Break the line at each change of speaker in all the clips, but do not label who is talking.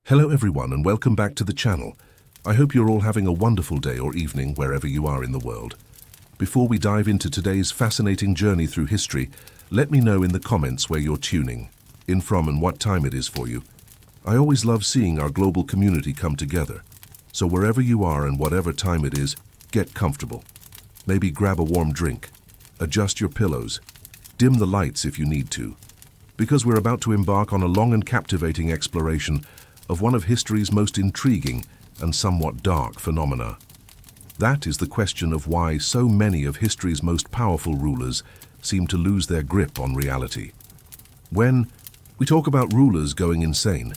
Hello everyone and welcome back to the channel. I hope you're all having a wonderful day or evening wherever you are in the world. Before we dive into today's fascinating journey through history, let me know in the comments where you're tuning in from and what time it is for you. I always love seeing our global community come together. So wherever you are and whatever time it is, get comfortable. Maybe grab a warm drink, adjust your pillows, dim the lights if you need to, because we're about to embark on a long and captivating exploration of one of history's most intriguing and somewhat dark phenomena. That is the question of why so many of history's most powerful rulers seem to lose their grip on reality. When we talk about rulers going insane,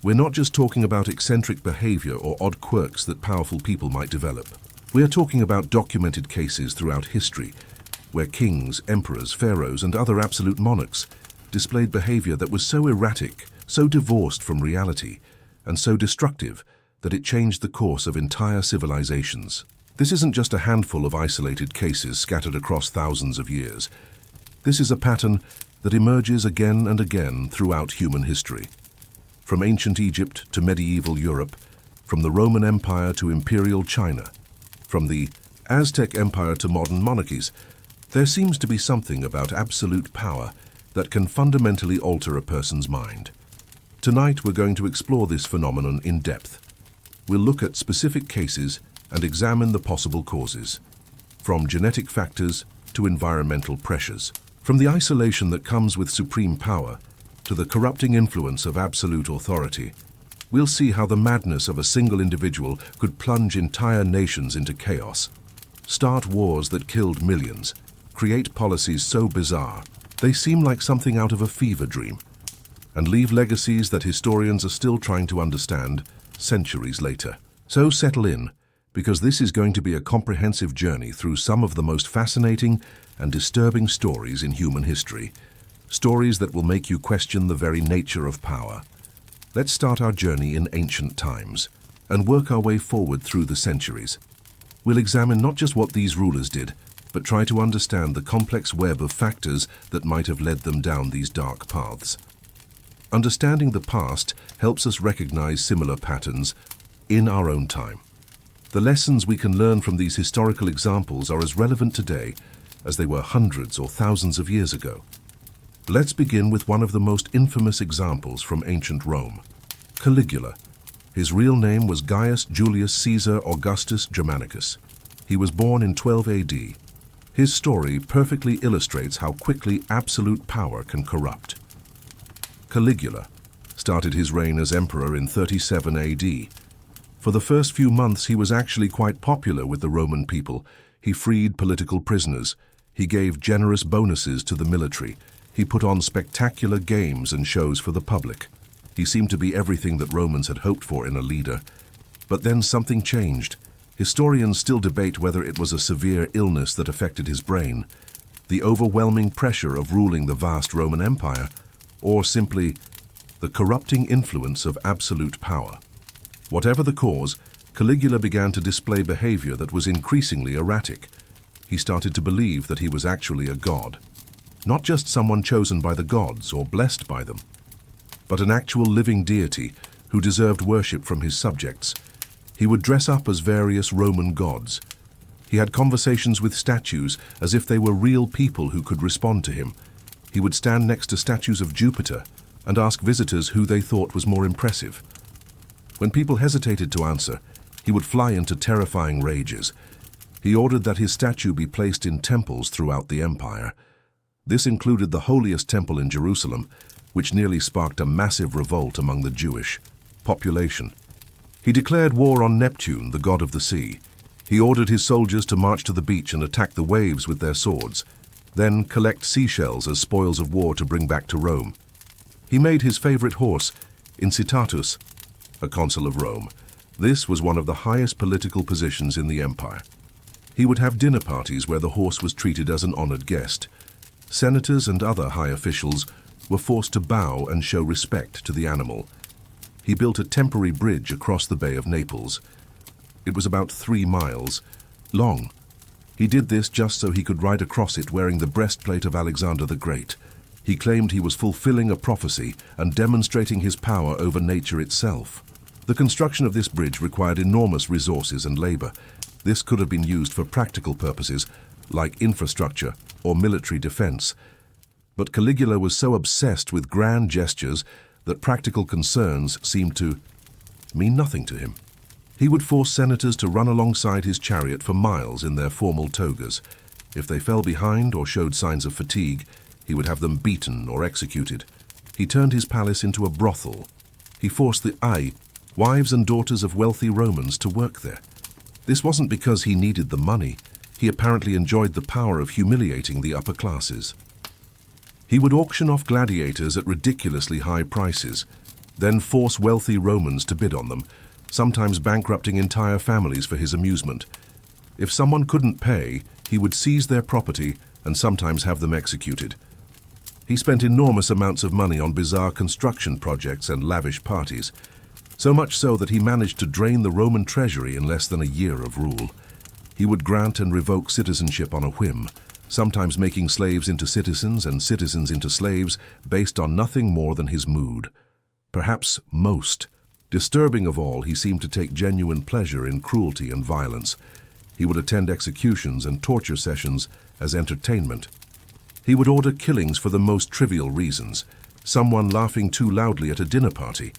we're not just talking about eccentric behavior or odd quirks that powerful people might develop. We are talking about documented cases throughout history where kings, emperors, pharaohs, and other absolute monarchs displayed behavior that was so erratic, so divorced from reality, and so destructive that it changed the course of entire civilizations. This isn't just a handful of isolated cases scattered across thousands of years. This is a pattern that emerges again and again throughout human history. From ancient Egypt to medieval Europe, from the Roman Empire to imperial China, from the Aztec Empire to modern monarchies, there seems to be something about absolute power that can fundamentally alter a person's mind. Tonight we're going to explore this phenomenon in depth. We'll look at specific cases and examine the possible causes, from genetic factors to environmental pressures, from the isolation that comes with supreme power to the corrupting influence of absolute authority. We'll see how the madness of a single individual could plunge entire nations into chaos, start wars that killed millions, create policies so bizarre they seem like something out of a fever dream, and leave legacies that historians are still trying to understand centuries later. So settle in, because this is going to be a comprehensive journey through some of the most fascinating and disturbing stories in human history, stories that will make you question the very nature of power. Let's start our journey in ancient times and work our way forward through the centuries. We'll examine not just what these rulers did, but try to understand the complex web of factors that might have led them down these dark paths. Understanding the past helps us recognize similar patterns in our own time. The lessons we can learn from these historical examples are as relevant today as they were hundreds or thousands of years ago. Let's begin with one of the most infamous examples from ancient Rome, Caligula. His real name was Gaius Julius Caesar Augustus Germanicus. He was born in 12 AD. His story perfectly illustrates how quickly absolute power can corrupt. Caligula started his reign as emperor in 37 AD. For the first few months, he was actually quite popular with the Roman people. He freed political prisoners. He gave generous bonuses to the military. He put on spectacular games and shows for the public. He seemed to be everything that Romans had hoped for in a leader. But then something changed. Historians still debate whether it was a severe illness that affected his brain, the overwhelming pressure of ruling the vast Roman Empire, or simply the corrupting influence of absolute power. Whatever the cause, Caligula began to display behavior that was increasingly erratic. He started to believe that he was actually a god, not just someone chosen by the gods or blessed by them, but an actual living deity who deserved worship from his subjects. He would dress up as various Roman gods. He had conversations with statues as if they were real people who could respond to him. He would stand next to statues of Jupiter and ask visitors who they thought was more impressive. When people hesitated to answer, he would fly into terrifying rages. He ordered that his statue be placed in temples throughout the empire. This included the holiest temple in Jerusalem, which nearly sparked a massive revolt among the Jewish population. He declared war on Neptune, the god of the sea. He ordered his soldiers to march to the beach and attack the waves with their swords, then collect seashells as spoils of war to bring back to Rome. He made his favorite horse, Incitatus, a consul of Rome. This was one of the highest political positions in the empire. He would have dinner parties where the horse was treated as an honored guest. Senators and other high officials were forced to bow and show respect to the animal. He built a temporary bridge across the Bay of Naples. It was about 3 miles long. He did this just so he could ride across it wearing the breastplate of Alexander the Great. He claimed he was fulfilling a prophecy and demonstrating his power over nature itself. The construction of this bridge required enormous resources and labor. This could have been used for practical purposes, like infrastructure or military defense. But Caligula was so obsessed with grand gestures that practical concerns seemed to mean nothing to him. He would force senators to run alongside his chariot for miles in their formal togas. If they fell behind or showed signs of fatigue, he would have them beaten or executed. He turned his palace into a brothel. He forced the wives and daughters of wealthy Romans to work there. This wasn't because he needed the money. He apparently enjoyed the power of humiliating the upper classes. He would auction off gladiators at ridiculously high prices, then force wealthy Romans to bid on them, sometimes bankrupting entire families for his amusement. If someone couldn't pay, he would seize their property and sometimes have them executed. He spent enormous amounts of money on bizarre construction projects and lavish parties, so much so that he managed to drain the Roman treasury in less than a year of rule. He would grant and revoke citizenship on a whim, sometimes making slaves into citizens and citizens into slaves based on nothing more than his mood. Perhaps most disturbing of all, he seemed to take genuine pleasure in cruelty and violence. He would attend executions and torture sessions as entertainment. He would order killings for the most trivial reasons: someone laughing too loudly at a dinner party,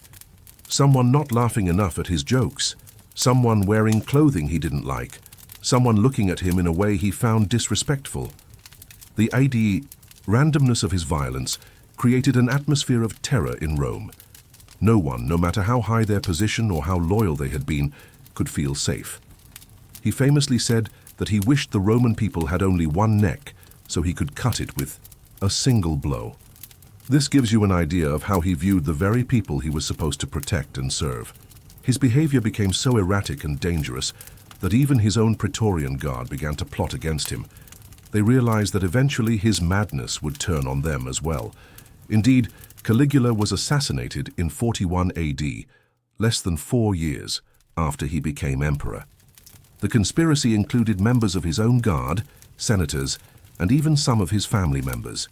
someone not laughing enough at his jokes, someone wearing clothing he didn't like, someone looking at him in a way he found disrespectful. The randomness of his violence created an atmosphere of terror in Rome. No one, no matter how high their position or how loyal they had been, could feel safe. He famously said that he wished the Roman people had only one neck, so he could cut it with a single blow. This gives you an idea of how he viewed the very people he was supposed to protect and serve. His behavior became so erratic and dangerous that even his own Praetorian Guard began to plot against him. They realized that eventually his madness would turn on them as well. Indeed, Caligula was assassinated in 41 AD, less than 4 years after he became emperor. The conspiracy included members of his own guard, senators, and even some of his family members.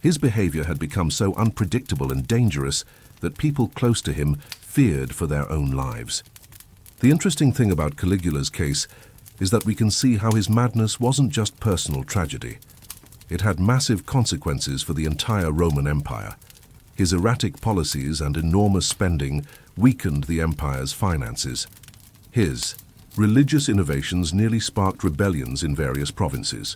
His behavior had become so unpredictable and dangerous that people close to him feared for their own lives. The interesting thing about Caligula's case is that we can see how his madness wasn't just personal tragedy. It had massive consequences for the entire Roman Empire. His erratic policies and enormous spending weakened the empire's finances. His religious innovations nearly sparked rebellions in various provinces.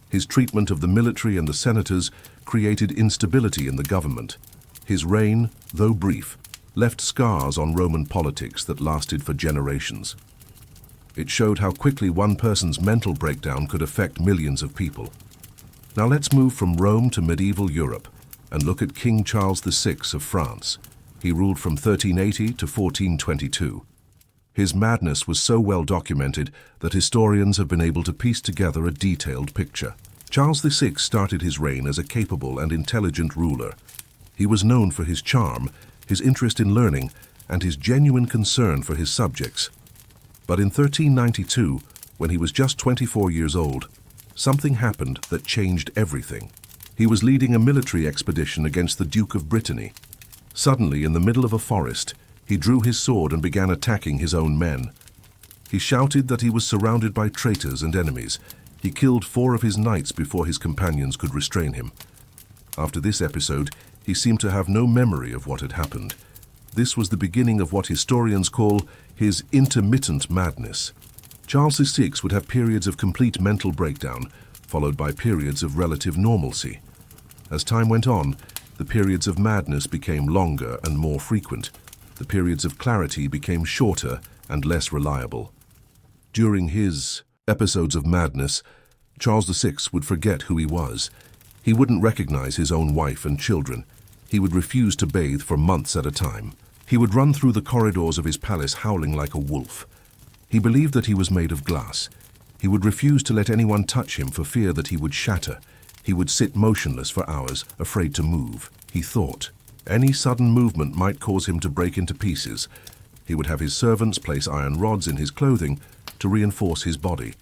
His treatment of the military and the senators created instability in the government. His reign, though brief, left scars on Roman politics that lasted for generations. It showed how quickly one person's mental breakdown could affect millions of people. Now let's move from Rome to medieval Europe and look at King Charles VI of France. He ruled from 1380 to 1422. His madness was so well documented that historians have been able to piece together a detailed picture. Charles VI started his reign as a capable and intelligent ruler. He was known for his charm, his interest in learning, and his genuine concern for his subjects. But in 1392, when he was just 24 years old, something happened that changed everything. He was leading a military expedition against the Duke of Brittany. Suddenly, in the middle of a forest, he drew his sword and began attacking his own men. He shouted that he was surrounded by traitors and enemies. He killed 4 of his knights before his companions could restrain him. After this episode, he seemed to have no memory of what had happened. This was the beginning of what historians call his intermittent madness. Charles VI would have periods of complete mental breakdown, followed by periods of relative normalcy. As time went on, the periods of madness became longer and more frequent. The periods of clarity became shorter and less reliable. During his episodes of madness, Charles VI would forget who he was. He wouldn't recognize his own wife and children. He would refuse to bathe for months at a time. He would run through the corridors of his palace howling like a wolf. He believed that he was made of glass. He would refuse to let anyone touch him for fear that he would shatter. He would sit motionless for hours, afraid to move. He thought any sudden movement might cause him to break into pieces. He would have his servants place iron rods in his clothing to reinforce his body.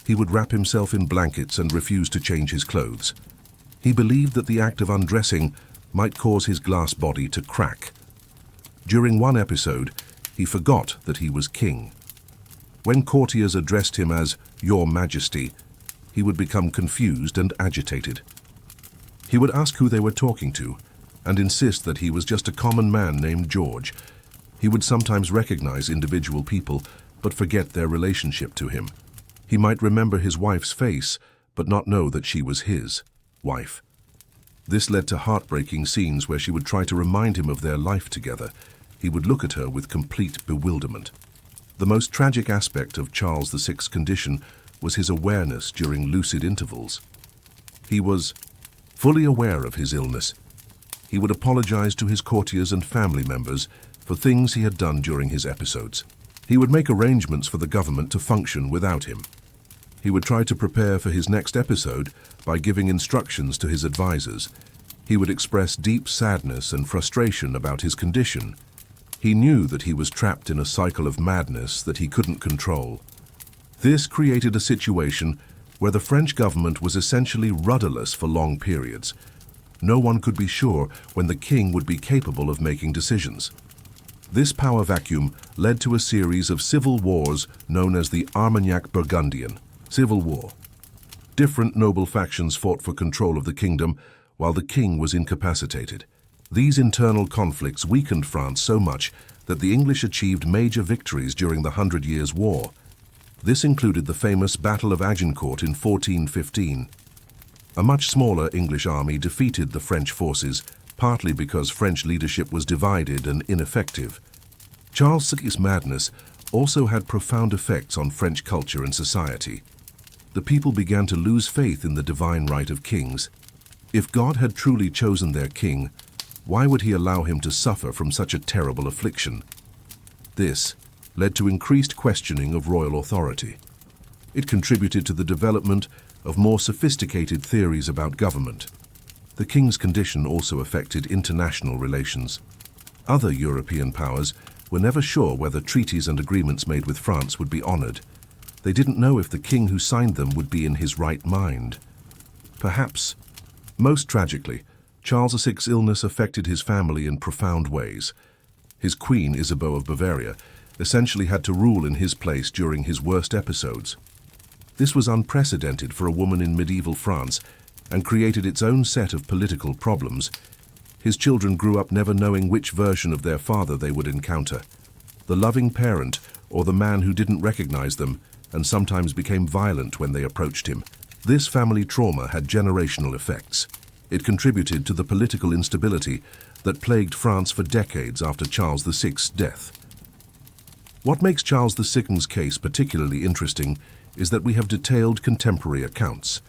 He would wrap himself in blankets and refuse to change his clothes. He believed that the act of undressing might cause his glass body to crack. During one episode, he forgot that he was king. When courtiers addressed him as "Your Majesty," he would become confused and agitated. He would ask who they were talking to and insist that he was just a common man named George. He would sometimes recognize individual people but forget their relationship to him. He might remember his wife's face but not know that she was his wife. This led to heartbreaking scenes where she would try to remind him of their life together. He would look at her with complete bewilderment. The most tragic aspect of Charles VI's condition was his awareness during lucid intervals. He was fully aware of his illness. He would apologize to his courtiers and family members for things he had done during his episodes. He would make arrangements for the government to function without him. He would try to prepare for his next episode by giving instructions to his advisors. He would express deep sadness and frustration about his condition. He knew that he was trapped in a cycle of madness that he couldn't control. This created a situation where the French government was essentially rudderless for long periods. No one could be sure when the king would be capable of making decisions. This power vacuum led to a series of civil wars known as the Armagnac-Burgundian Civil War. Different noble factions fought for control of the kingdom while the king was incapacitated. These internal conflicts weakened France so much that the English achieved major victories during the 100 Years' War. This included the famous Battle of Agincourt in 1415. A much smaller English army defeated the French forces, partly because French leadership was divided and ineffective. Charles VI's madness also had profound effects on French culture and society. The people began to lose faith in the divine right of kings. If God had truly chosen their king, why would he allow him to suffer from such a terrible affliction? This led to increased questioning of royal authority. It contributed to the development of more sophisticated theories about government. The king's condition also affected international relations. Other European powers were never sure whether treaties and agreements made with France would be honored. They didn't know if the king who signed them would be in his right mind. Perhaps, most tragically, Charles VI's illness affected his family in profound ways. His queen, Isabeau of Bavaria, essentially had to rule in his place during his worst episodes. This was unprecedented for a woman in medieval France and created its own set of political problems. His children grew up never knowing which version of their father they would encounter: the loving parent or the man who didn't recognize them and sometimes became violent when they approached him. This family trauma had generational effects. It contributed to the political instability that plagued France for decades after Charles VI's death. What makes Charles VI's case particularly interesting is that we have detailed contemporary accounts.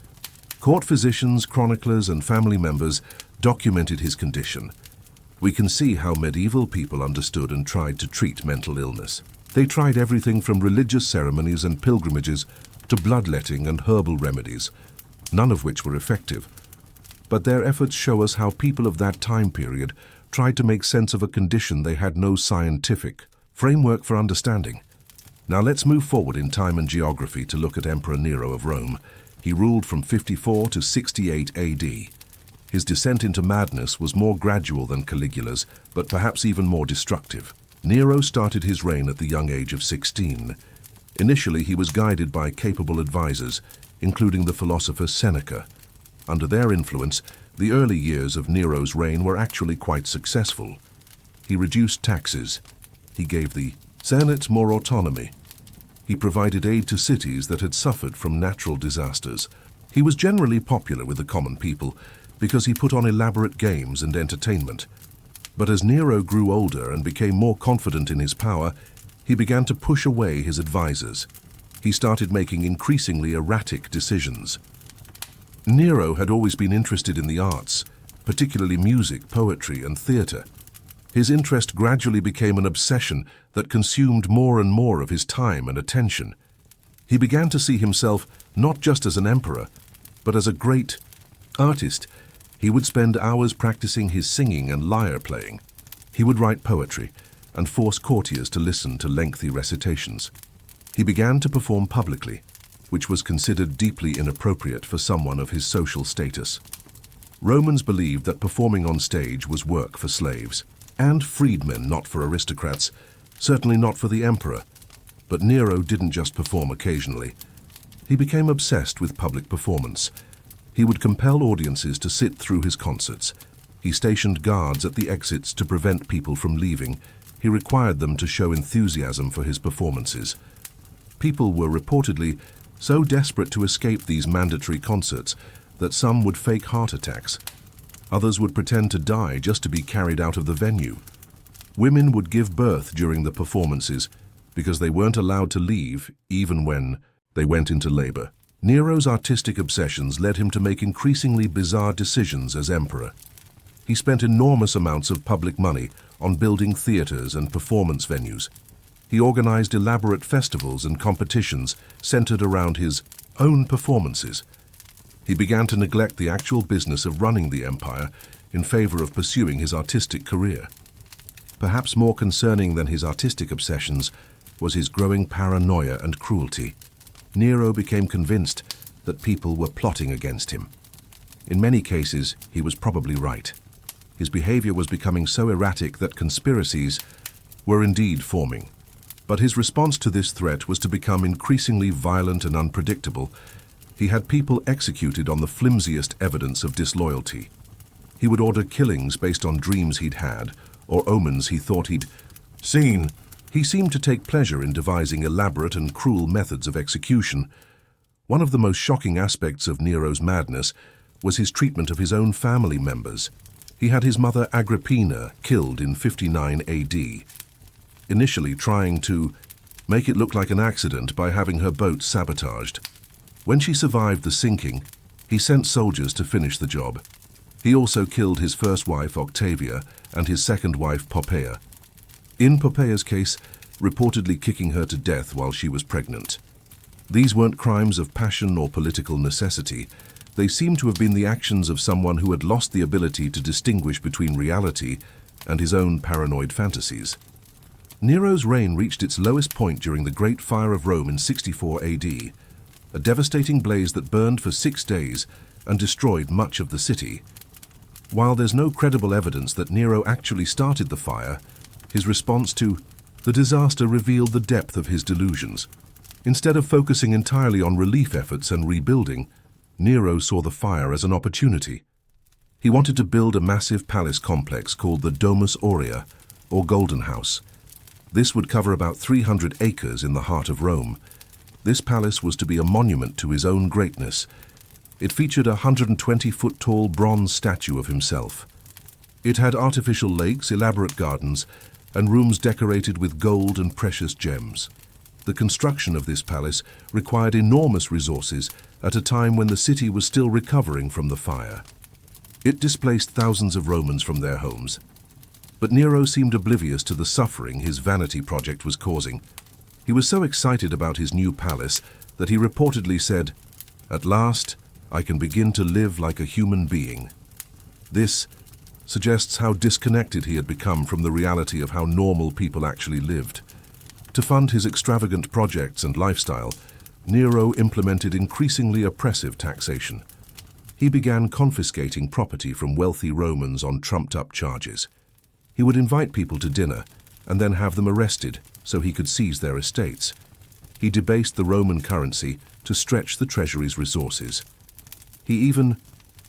Court physicians, chroniclers, and family members documented his condition. We can see how medieval people understood and tried to treat mental illness. They tried everything from religious ceremonies and pilgrimages to bloodletting and herbal remedies, none of which were effective. But their efforts show us how people of that time period tried to make sense of a condition they had no scientific framework for understanding. Now let's move forward in time and geography to look at Emperor Nero of Rome. He ruled from 54 to 68 AD. His descent into madness was more gradual than Caligula's, but perhaps even more destructive. Nero started his reign at the young age of 16. Initially, he was guided by capable advisors, including the philosopher Seneca. Under their influence, the early years of Nero's reign were actually quite successful. He reduced taxes. He gave the Senate more autonomy. He provided aid to cities that had suffered from natural disasters. He was generally popular with the common people because he put on elaborate games and entertainment. But as Nero grew older and became more confident in his power, he began to push away his advisors. He started making increasingly erratic decisions. Nero had always been interested in the arts, particularly music, poetry, and theater. His interest gradually became an obsession that consumed more and more of his time and attention. He began to see himself not just as an emperor, but as a great artist. He would spend hours practicing his singing and lyre playing. He would write poetry and force courtiers to listen to lengthy recitations. He began to perform publicly, which was considered deeply inappropriate for someone of his social status. Romans believed that performing on stage was work for slaves, and freedmen, not for aristocrats, certainly not for the emperor. But Nero didn't just perform occasionally. He became obsessed with public performance. He would compel audiences to sit through his concerts. He stationed guards at the exits to prevent people from leaving. He required them to show enthusiasm for his performances. People were reportedly so desperate to escape these mandatory concerts that some would fake heart attacks. Others would pretend to die just to be carried out of the venue. Women would give birth during the performances because they weren't allowed to leave even when they went into labor. Nero's artistic obsessions led him to make increasingly bizarre decisions as emperor. He spent enormous amounts of public money on building theaters and performance venues. He organized elaborate festivals and competitions centered around his own performances. He began to neglect the actual business of running the empire in favor of pursuing his artistic career. Perhaps more concerning than his artistic obsessions was his growing paranoia and cruelty. Nero became convinced that people were plotting against him. In many cases, he was probably right. His behavior was becoming so erratic that conspiracies were indeed forming. But his response to this threat was to become increasingly violent and unpredictable. He had people executed on the flimsiest evidence of disloyalty. He would order killings based on dreams he'd had or omens he thought he'd seen. He seemed to take pleasure in devising elaborate and cruel methods of execution. One of the most shocking aspects of Nero's madness was his treatment of his own family members. He had his mother Agrippina killed in 59 AD, initially trying to make it look like an accident by having her boat sabotaged. When she survived the sinking, he sent soldiers to finish the job. He also killed his first wife Octavia and his second wife Poppaea. In Poppaea's case, reportedly kicking her to death while she was pregnant. These weren't crimes of passion or political necessity. They seemed to have been the actions of someone who had lost the ability to distinguish between reality and his own paranoid fantasies. Nero's reign reached its lowest point during the Great Fire of Rome in 64 AD, a devastating blaze that burned for 6 days and destroyed much of the city. While there's no credible evidence that Nero actually started the fire, his response to the disaster revealed the depth of his delusions. Instead of focusing entirely on relief efforts and rebuilding, Nero saw the fire as an opportunity. He wanted to build a massive palace complex called the Domus Aurea, or Golden House. This would cover about 300 acres in the heart of Rome. This palace was to be a monument to his own greatness. It featured a 120-foot-tall bronze statue of himself. It had artificial lakes, elaborate gardens, and rooms decorated with gold and precious gems. The construction of this palace required enormous resources at a time when the city was still recovering from the fire. It displaced thousands of Romans from their homes. But Nero seemed oblivious to the suffering his vanity project was causing. He was so excited about his new palace that he reportedly said, "At last, I can begin to live like a human being." This suggests how disconnected he had become from the reality of how normal people actually lived. To fund his extravagant projects and lifestyle, Nero implemented increasingly oppressive taxation. He began confiscating property from wealthy Romans on trumped-up charges. He would invite people to dinner and then have them arrested so he could seize their estates. He debased the Roman currency to stretch the treasury's resources. He even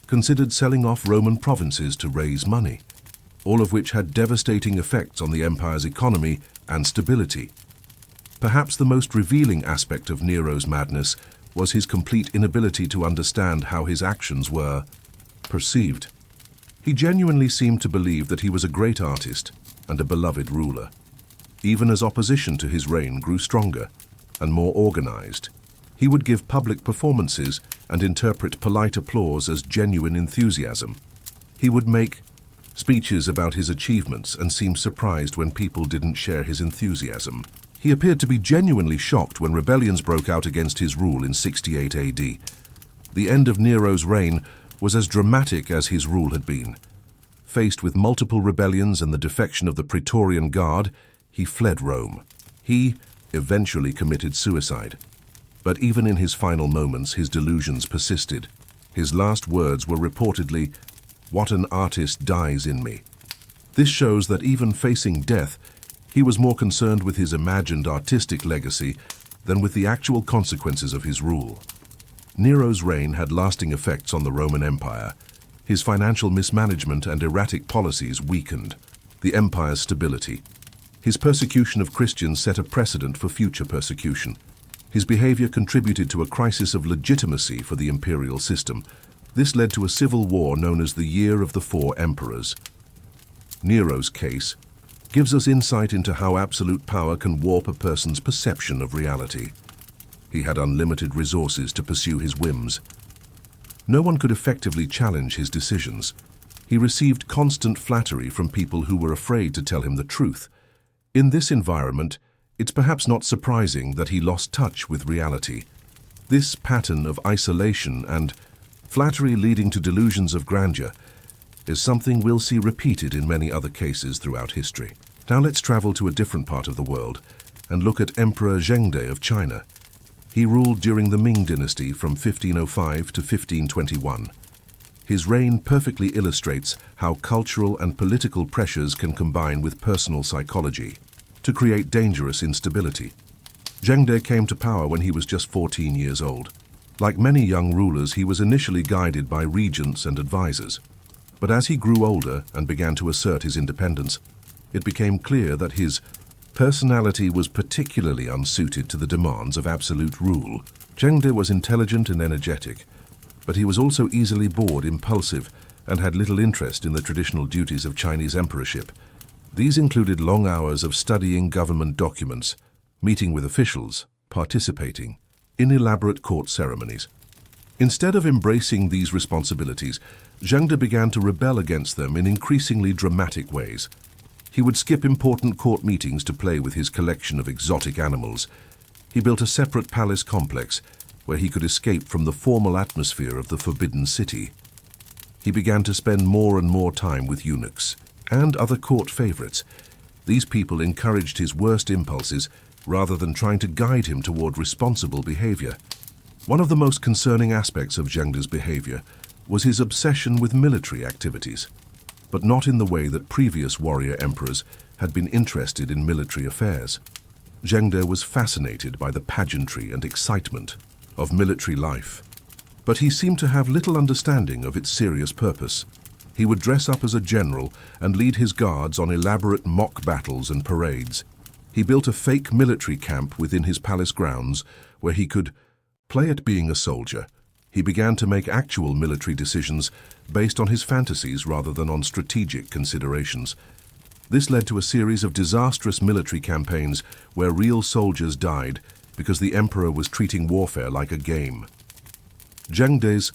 considered selling off Roman provinces to raise money, all of which had devastating effects on the empire's economy and stability. Perhaps the most revealing aspect of Nero's madness was his complete inability to understand how his actions were perceived. He genuinely seemed to believe that he was a great artist and a beloved ruler, even as opposition to his reign grew stronger and more organized. He would give public performances and interpret polite applause as genuine enthusiasm. He would make speeches about his achievements and seem surprised when people didn't share his enthusiasm. He appeared to be genuinely shocked when rebellions broke out against his rule in 68 AD. The end of Nero's reign was as dramatic as his rule had been. Faced with multiple rebellions and the defection of the Praetorian Guard, he fled Rome. He eventually committed suicide. But even in his final moments, his delusions persisted. His last words were reportedly, "What an artist dies in me." This shows that even facing death, he was more concerned with his imagined artistic legacy than with the actual consequences of his rule. Nero's reign had lasting effects on the Roman Empire. His financial mismanagement and erratic policies weakened the empire's stability. His persecution of Christians set a precedent for future persecution. His behavior contributed to a crisis of legitimacy for the imperial system. This led to a civil war known as the Year of the Four Emperors. Nero's case gives us insight into how absolute power can warp a person's perception of reality. He had unlimited resources to pursue his whims. No one could effectively challenge his decisions. He received constant flattery from people who were afraid to tell him the truth. In this environment, it's perhaps not surprising that he lost touch with reality. This pattern of isolation and flattery leading to delusions of grandeur is something we'll see repeated in many other cases throughout history. Now let's travel to a different part of the world and look at Emperor Zhengde of China. He ruled during the Ming Dynasty from 1505 to 1521. His reign perfectly illustrates how cultural and political pressures can combine with personal psychology to create dangerous instability. Zhengde came to power when he was just 14 years old. Like many young rulers, he was initially guided by regents and advisors. But as he grew older and began to assert his independence, it became clear that his personality was particularly unsuited to the demands of absolute rule. Zhengde was intelligent and energetic, but he was also easily bored, impulsive, and had little interest in the traditional duties of Chinese emperorship. These included long hours of studying government documents, meeting with officials, participating in elaborate court ceremonies. Instead of embracing these responsibilities, Zhengde began to rebel against them in increasingly dramatic ways. He would skip important court meetings to play with his collection of exotic animals. He built a separate palace complex where he could escape from the formal atmosphere of the Forbidden City. He began to spend more and more time with eunuchs and other court favorites. These people encouraged his worst impulses rather than trying to guide him toward responsible behavior. One of the most concerning aspects of Zhengde's behavior was his obsession with military activities, but not in the way that previous warrior emperors had been interested in military affairs. Zhengde was fascinated by the pageantry and excitement of military life, but he seemed to have little understanding of its serious purpose. He would dress up as a general and lead his guards on elaborate mock battles and parades. He built a fake military camp within his palace grounds where he could play at being a soldier. He began to make actual military decisions based on his fantasies rather than on strategic considerations. This led to a series of disastrous military campaigns where real soldiers died because the emperor was treating warfare like a game. Zhengde's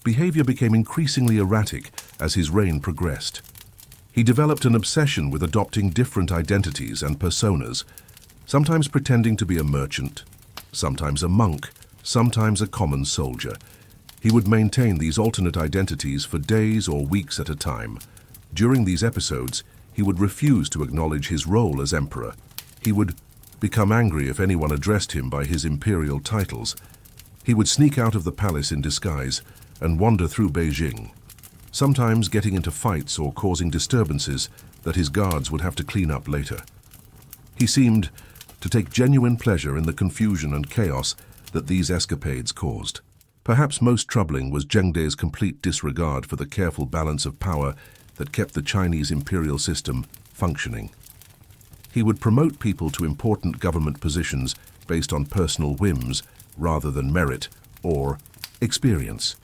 behavior became increasingly erratic as his reign progressed. He developed an obsession with adopting different identities and personas, sometimes pretending to be a merchant, sometimes a monk, sometimes a common soldier. He would maintain these alternate identities for days or weeks at a time. During these episodes, he would refuse to acknowledge his role as emperor. He would become angry if anyone addressed him by his imperial titles. He would sneak out of the palace in disguise and wander through Beijing, sometimes getting into fights or causing disturbances that his guards would have to clean up later. He seemed to take genuine pleasure in the confusion and chaos that these escapades caused. Perhaps most troubling was Zhengde's complete disregard for the careful balance of power that kept the Chinese imperial system functioning. He would promote people to important government positions based on personal whims rather than merit or experience.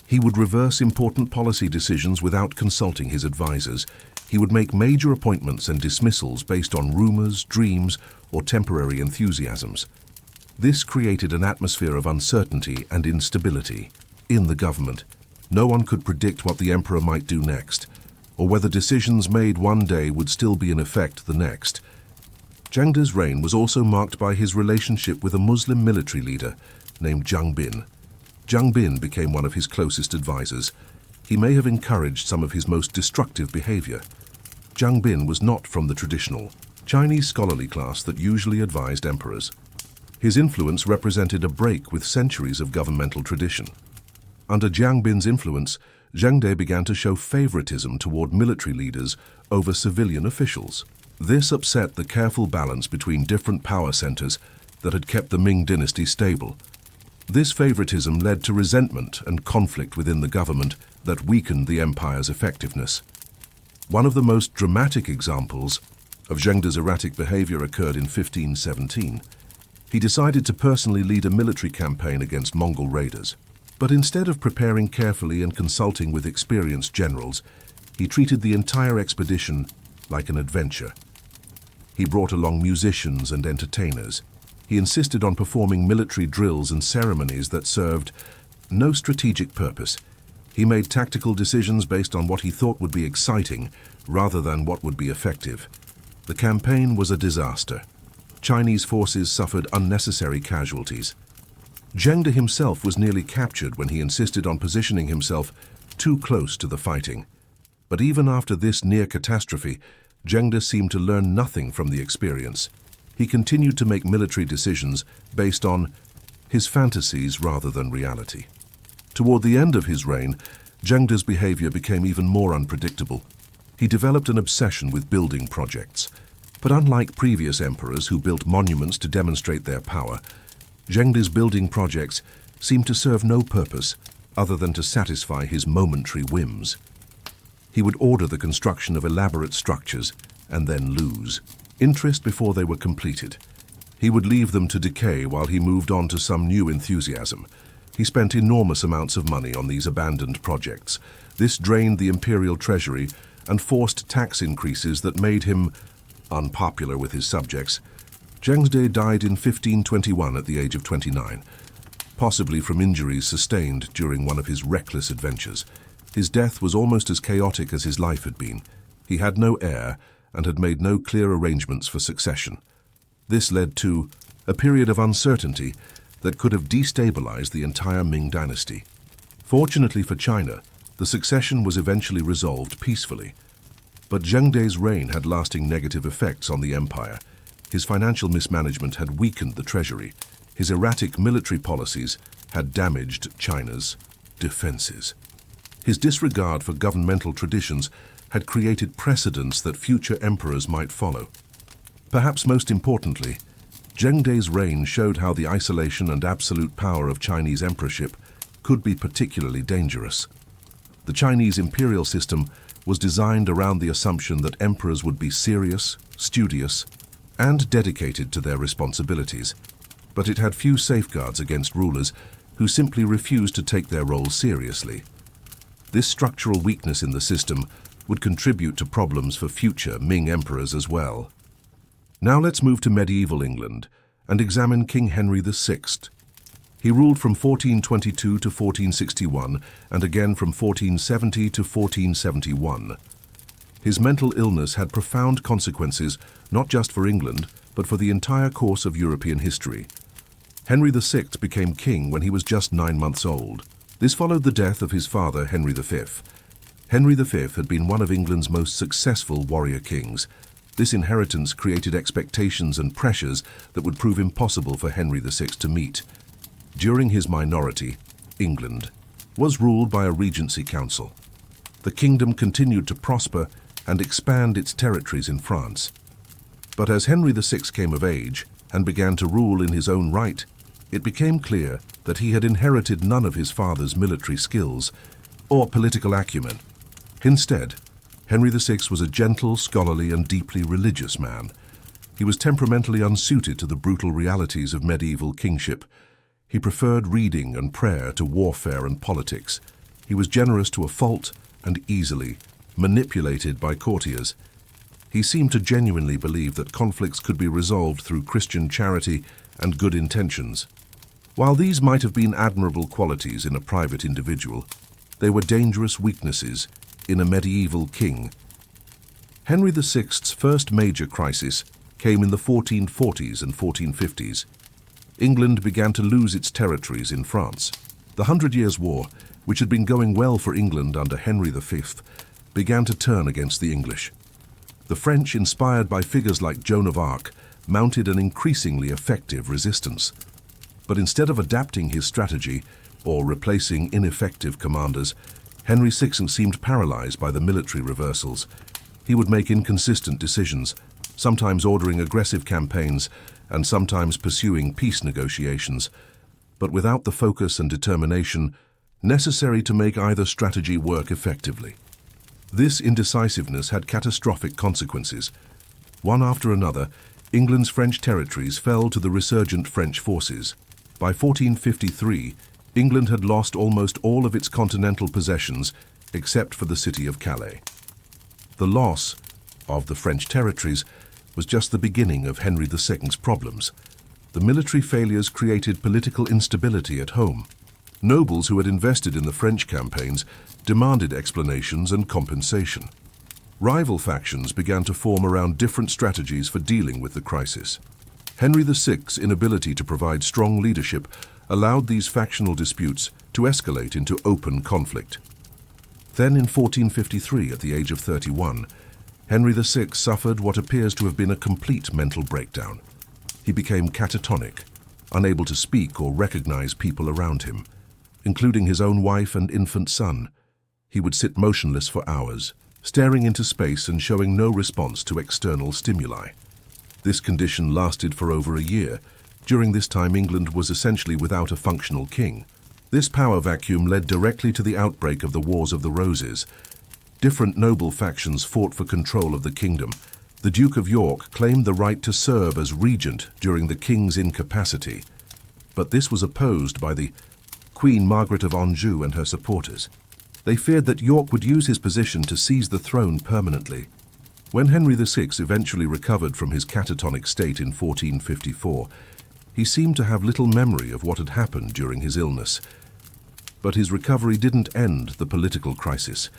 He would reverse important policy decisions without consulting his advisors. He would make major appointments and dismissals based on rumors, dreams, or temporary enthusiasms. This created an atmosphere of uncertainty and instability in the government. No one could predict what the emperor might do next, or whether decisions made one day would still be in effect the next. Zhengde's reign was also marked by his relationship with a Muslim military leader named Zhang Bin. Zhang Bin became one of his closest advisors. He may have encouraged some of his most destructive behavior. Zhang Bin was not from the traditional Chinese scholarly class that usually advised emperors. His influence represented a break with centuries of governmental tradition. Under Zhang Bin's influence, Zheng De began to show favoritism toward military leaders over civilian officials. This upset the careful balance between different power centers that had kept the Ming dynasty stable. This favoritism led to resentment and conflict within the government that weakened the empire's effectiveness. One of the most dramatic examples of Zheng De's erratic behavior occurred in 1517. He decided to personally lead a military campaign against Mongol raiders. But instead of preparing carefully and consulting with experienced generals, he treated the entire expedition like an adventure. He brought along musicians and entertainers. He insisted on performing military drills and ceremonies that served no strategic purpose. He made tactical decisions based on what he thought would be exciting rather than what would be effective. The campaign was a disaster. Chinese forces suffered unnecessary casualties. Zheng De himself was nearly captured when he insisted on positioning himself too close to the fighting. But even after this near catastrophe, Zheng De seemed to learn nothing from the experience. He continued to make military decisions based on his fantasies rather than reality. Toward the end of his reign, Zheng De's behavior became even more unpredictable. He developed an obsession with building projects. But unlike previous emperors who built monuments to demonstrate their power, Zheng De's building projects seemed to serve no purpose other than to satisfy his momentary whims. He would order the construction of elaborate structures and then lose interest before they were completed. He would leave them to decay while he moved on to some new enthusiasm. He spent enormous amounts of money on these abandoned projects. This drained the imperial treasury and forced tax increases that made him unpopular with his subjects. Zheng De died in 1521 at the age of 29, possibly from injuries sustained during one of his reckless adventures. His death was almost as chaotic as his life had been. He had no heir and had made no clear arrangements for succession. This led to a period of uncertainty that could have destabilized the entire Ming dynasty. Fortunately for China, the succession was eventually resolved peacefully. But Zheng De's reign had lasting negative effects on the empire. His financial mismanagement had weakened the treasury. His erratic military policies had damaged China's defenses. His disregard for governmental traditions had created precedents that future emperors might follow. Perhaps most importantly, Zheng De's reign showed how the isolation and absolute power of Chinese emperorship could be particularly dangerous. The Chinese imperial system was designed around the assumption that emperors would be serious, studious, and dedicated to their responsibilities. But it had few safeguards against rulers who simply refused to take their role seriously. This structural weakness in the system would contribute to problems for future Ming emperors as well. Now let's move to medieval England and examine King Henry VI. He ruled from 1422 to 1461 and again from 1470 to 1471. His mental illness had profound consequences not just for England, but for the entire course of European history. Henry VI became king when he was just 9 months old. This followed the death of his father, Henry V. Henry V had been one of England's most successful warrior kings. This inheritance created expectations and pressures that would prove impossible for Henry VI to meet. During his minority, England was ruled by a regency council. The kingdom continued to prosper and expand its territories in France. But as Henry VI came of age and began to rule in his own right, it became clear that he had inherited none of his father's military skills or political acumen. Instead, Henry VI was a gentle, scholarly, and deeply religious man. He was temperamentally unsuited to the brutal realities of medieval kingship. He preferred reading and prayer to warfare and politics. He was generous to a fault and easily manipulated by courtiers. He seemed to genuinely believe that conflicts could be resolved through Christian charity and good intentions. While these might have been admirable qualities in a private individual, they were dangerous weaknesses in a medieval king. Henry VI's first major crisis came in the 1440s and 1450s. England began to lose its territories in France. The Hundred Years' War, which had been going well for England under Henry V, began to turn against the English. The French, inspired by figures like Joan of Arc, mounted an increasingly effective resistance. But instead of adapting his strategy or replacing ineffective commanders, Henry VI seemed paralyzed by the military reversals. He would make inconsistent decisions, sometimes ordering aggressive campaigns and sometimes pursuing peace negotiations, but without the focus and determination necessary to make either strategy work effectively. This indecisiveness had catastrophic consequences. One after another, England's French territories fell to the resurgent French forces. By 1453, England had lost almost all of its continental possessions except for the city of Calais. The loss of the French territories was just the beginning of Henry II's problems. The military failures created political instability at home. Nobles who had invested in the French campaigns demanded explanations and compensation. Rival factions began to form around different strategies for dealing with the crisis. Henry VI's inability to provide strong leadership allowed these factional disputes to escalate into open conflict. Then in 1453, at the age of 31, Henry VI suffered what appears to have been a complete mental breakdown. He became catatonic, unable to speak or recognize people around him, including his own wife and infant son. He would sit motionless for hours, staring into space and showing no response to external stimuli. This condition lasted for over a year. During this time, England was essentially without a functional king. This power vacuum led directly to the outbreak of the Wars of the Roses. Different noble factions fought for control of the kingdom. The Duke of York claimed the right to serve as regent during the king's incapacity, but this was opposed by the Queen Margaret of Anjou and her supporters. They feared that York would use his position to seize the throne permanently. When Henry VI eventually recovered from his catatonic state in 1454, he seemed to have little memory of what had happened during his illness. But his recovery didn't end the political crisis.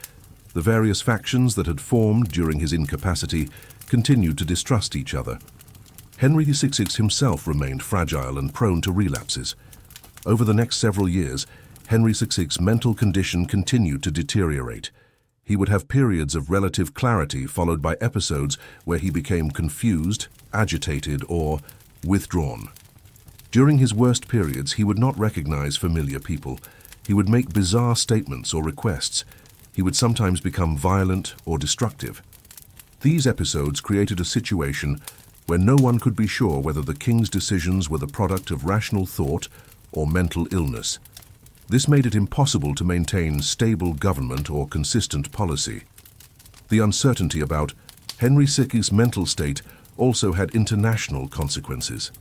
The various factions that had formed during his incapacity continued to distrust each other. Henry VI himself remained fragile and prone to relapses. Over the next several years, Henry VI's mental condition continued to deteriorate. He would have periods of relative clarity followed by episodes where he became confused, agitated, or withdrawn. During his worst periods, he would not recognize familiar people. He would make bizarre statements or requests. He would sometimes become violent or destructive. These episodes created a situation where no one could be sure whether the king's decisions were the product of rational thought or mental illness. This made it impossible to maintain stable government or consistent policy. The uncertainty about Henry VI's mental state also had international consequences.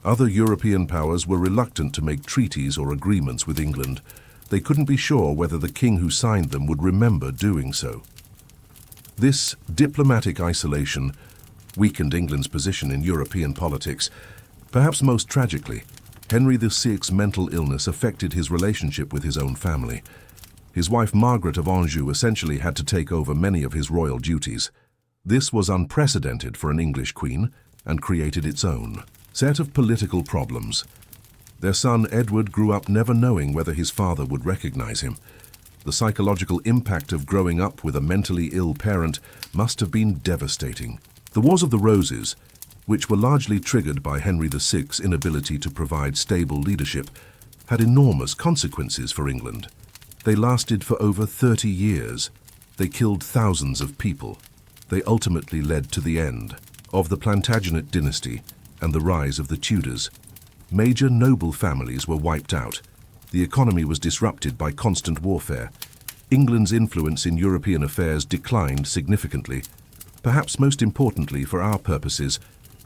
Other European powers were reluctant to make treaties or agreements with England. They couldn't be sure whether the king who signed them would remember doing so. This diplomatic isolation weakened England's position in European politics. Perhaps most tragically, Henry VI's mental illness affected his relationship with his own family. His wife Margaret of Anjou essentially had to take over many of his royal duties. This was unprecedented for an English queen and created its own set of political problems. Their son Edward grew up never knowing whether his father would recognize him. The psychological impact of growing up with a mentally ill parent must have been devastating. The Wars of the Roses, which were largely triggered by Henry VI's inability to provide stable leadership, had enormous consequences for England. They lasted for over 30 years. They killed thousands of people. They ultimately led to the end of the Plantagenet dynasty and the rise of the Tudors. Major noble families were wiped out. The economy was disrupted by constant warfare. England's influence in European affairs declined significantly. Perhaps most importantly for our purposes,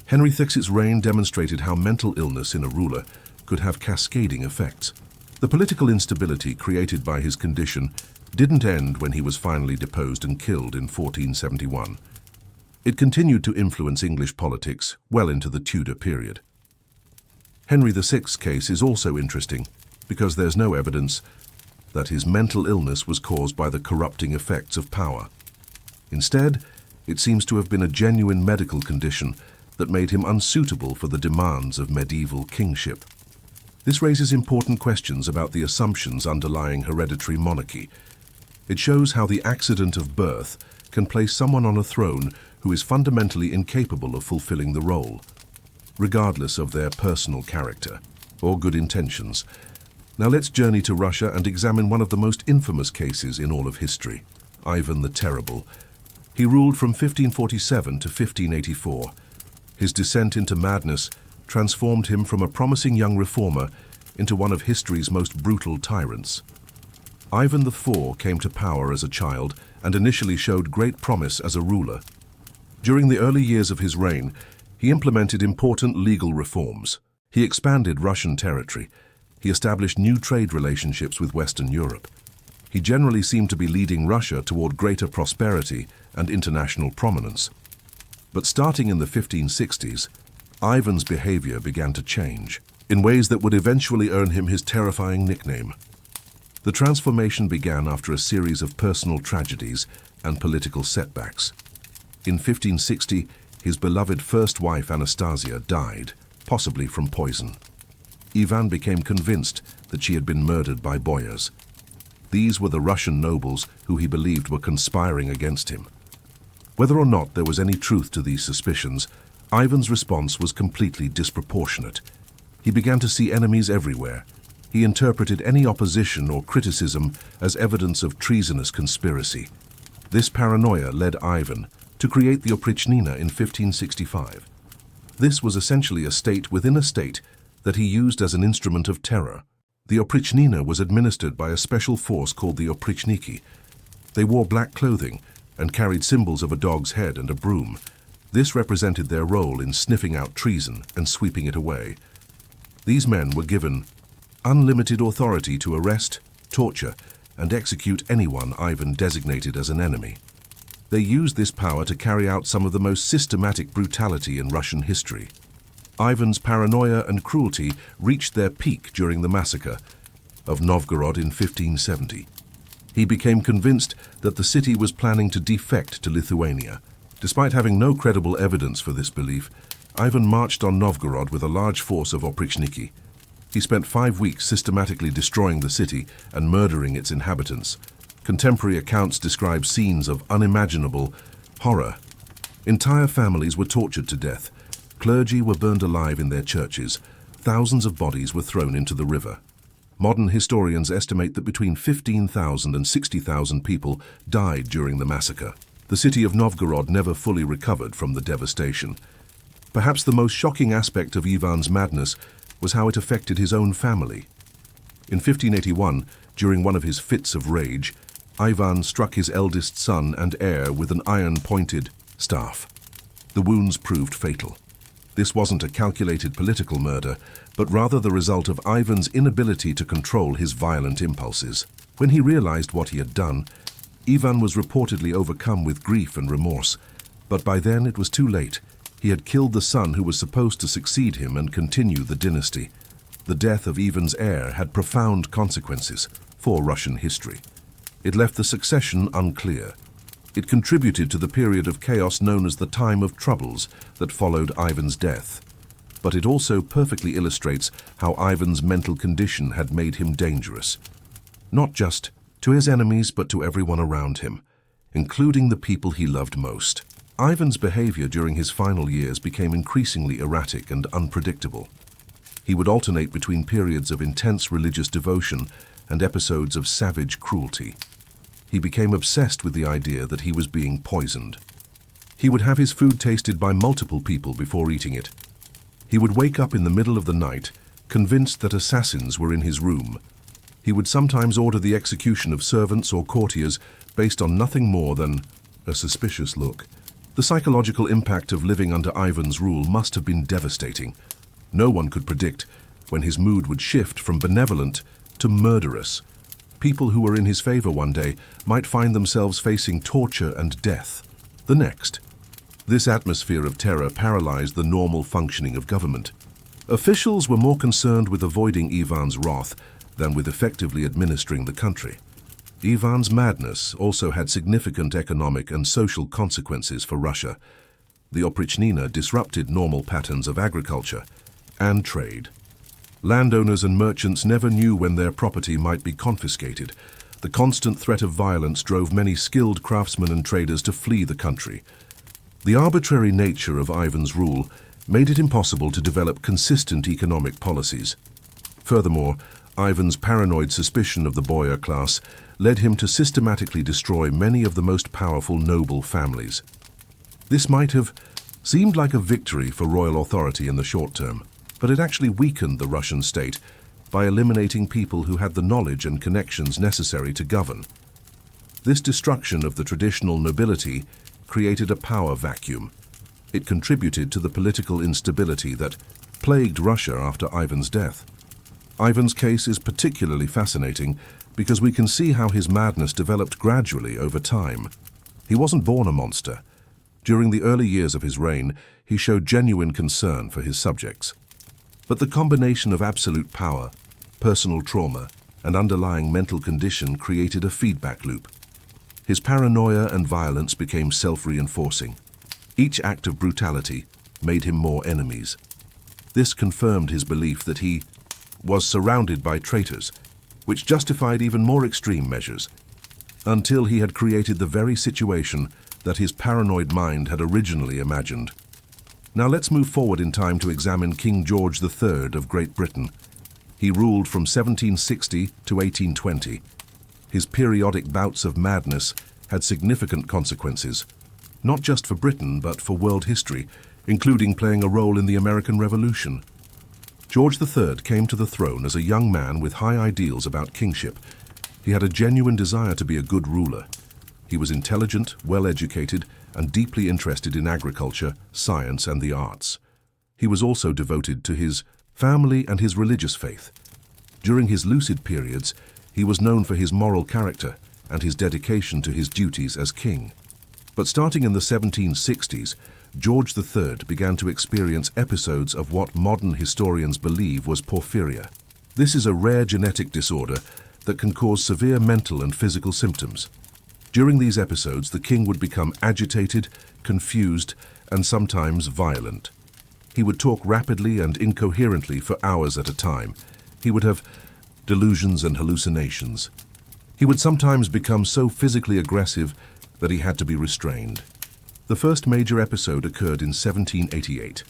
Henry VI's reign demonstrated how mental illness in a ruler could have cascading effects. The political instability created by his condition didn't end when he was finally deposed and killed in 1471. It continued to influence English politics well into the Tudor period. Henry VI's case is also interesting because there's no evidence that his mental illness was caused by the corrupting effects of power. Instead, it seems to have been a genuine medical condition that made him unsuitable for the demands of medieval kingship. This raises important questions about the assumptions underlying hereditary monarchy. It shows how the accident of birth can place someone on a throne who is fundamentally incapable of fulfilling the role, regardless of their personal character or good intentions. Now let's journey to Russia and examine one of the most infamous cases in all of history, Ivan the Terrible. He ruled from 1547 to 1584. His descent into madness transformed him from a promising young reformer into one of history's most brutal tyrants. Ivan IV came to power as a child and initially showed great promise as a ruler. During the early years of his reign, he implemented important legal reforms. He expanded Russian territory. He established new trade relationships with Western Europe. He generally seemed to be leading Russia toward greater prosperity and international prominence. But starting in the 1560s, Ivan's behavior began to change in ways that would eventually earn him his terrifying nickname. The transformation began after a series of personal tragedies and political setbacks. In 1560, his beloved first wife Anastasia died, possibly from poison. Ivan became convinced that she had been murdered by boyars. These were the Russian nobles who he believed were conspiring against him. Whether or not there was any truth to these suspicions, Ivan's response was completely disproportionate. He began to see enemies everywhere. He interpreted any opposition or criticism as evidence of treasonous conspiracy. This paranoia led Ivan to create the Oprichnina in 1565. This was essentially a state within a state that he used as an instrument of terror. The Oprichnina was administered by a special force called the Oprichniki. They wore black clothing and carried symbols of a dog's head and a broom. This represented their role in sniffing out treason and sweeping it away. These men were given unlimited authority to arrest, torture, and execute anyone Ivan designated as an enemy. They used this power to carry out some of the most systematic brutality in Russian history. Ivan's paranoia and cruelty reached their peak during the massacre of Novgorod in 1570. He became convinced that the city was planning to defect to Lithuania. Despite having no credible evidence for this belief, Ivan marched on Novgorod with a large force of Oprichniki. He spent 5 weeks systematically destroying the city and murdering its inhabitants. Contemporary accounts describe scenes of unimaginable horror. Entire families were tortured to death. Clergy were burned alive in their churches. Thousands of bodies were thrown into the river. Modern historians estimate that between 15,000 and 60,000 people died during the massacre. The city of Novgorod never fully recovered from the devastation. Perhaps the most shocking aspect of Ivan's madness was how it affected his own family. In 1581, during one of his fits of rage, Ivan struck his eldest son and heir with an iron-pointed staff. The wounds proved fatal. This wasn't a calculated political murder, but rather the result of Ivan's inability to control his violent impulses. When he realized what he had done, Ivan was reportedly overcome with grief and remorse, but by then it was too late. He had killed the son who was supposed to succeed him and continue the dynasty. The death of Ivan's heir had profound consequences for Russian history. It left the succession unclear. It contributed to the period of chaos known as the Time of Troubles that followed Ivan's death. But it also perfectly illustrates how Ivan's mental condition had made him dangerous, not just to his enemies but to everyone around him, including the people he loved most. Ivan's behavior during his final years became increasingly erratic and unpredictable. He would alternate between periods of intense religious devotion and episodes of savage cruelty. He became obsessed with the idea that he was being poisoned. He would have his food tasted by multiple people before eating it. He would wake up in the middle of the night, convinced that assassins were in his room. He would sometimes order the execution of servants or courtiers based on nothing more than a suspicious look. The psychological impact of living under Ivan's rule must have been devastating. No one could predict when his mood would shift from benevolent to murderous. People who were in his favor one day might find themselves facing torture and death the next. This atmosphere of terror paralyzed the normal functioning of government. Officials were more concerned with avoiding Ivan's wrath than with effectively administering the country. Ivan's madness also had significant economic and social consequences for Russia. The Oprichnina disrupted normal patterns of agriculture and trade. Landowners and merchants never knew when their property might be confiscated. The constant threat of violence drove many skilled craftsmen and traders to flee the country. The arbitrary nature of Ivan's rule made it impossible to develop consistent economic policies. Furthermore, Ivan's paranoid suspicion of the Boyar class led him to systematically destroy many of the most powerful noble families. This might have seemed like a victory for royal authority in the short term, but it actually weakened the Russian state by eliminating people who had the knowledge and connections necessary to govern. This destruction of the traditional nobility created a power vacuum. It contributed to the political instability that plagued Russia after Ivan's death. Ivan's case is particularly fascinating because we can see how his madness developed gradually over time. He wasn't born a monster. During the early years of his reign, he showed genuine concern for his subjects. But the combination of absolute power, personal trauma, and underlying mental condition created a feedback loop. His paranoia and violence became self-reinforcing. Each act of brutality made him more enemies. This confirmed his belief that he was surrounded by traitors, which justified even more extreme measures, until he had created the very situation that his paranoid mind had originally imagined. Now let's move forward in time to examine King George III of Great Britain. He ruled from 1760 to 1820. His periodic bouts of madness had significant consequences, not just for Britain but for world history, including playing a role in the American Revolution. George III came to the throne as a young man with high ideals about kingship. He had a genuine desire to be a good ruler. He was intelligent, well-educated, and deeply interested in agriculture, science, and the arts. He was also devoted to his family and his religious faith. During his lucid periods, he was known for his moral character and his dedication to his duties as king. But starting in the 1760s, George III began to experience episodes of what modern historians believe was porphyria. This is a rare genetic disorder that can cause severe mental and physical symptoms. During these episodes, the king would become agitated, confused, and sometimes violent. He would talk rapidly and incoherently for hours at a time. He would have delusions and hallucinations. He would sometimes become so physically aggressive that he had to be restrained. The first major episode occurred in 1788.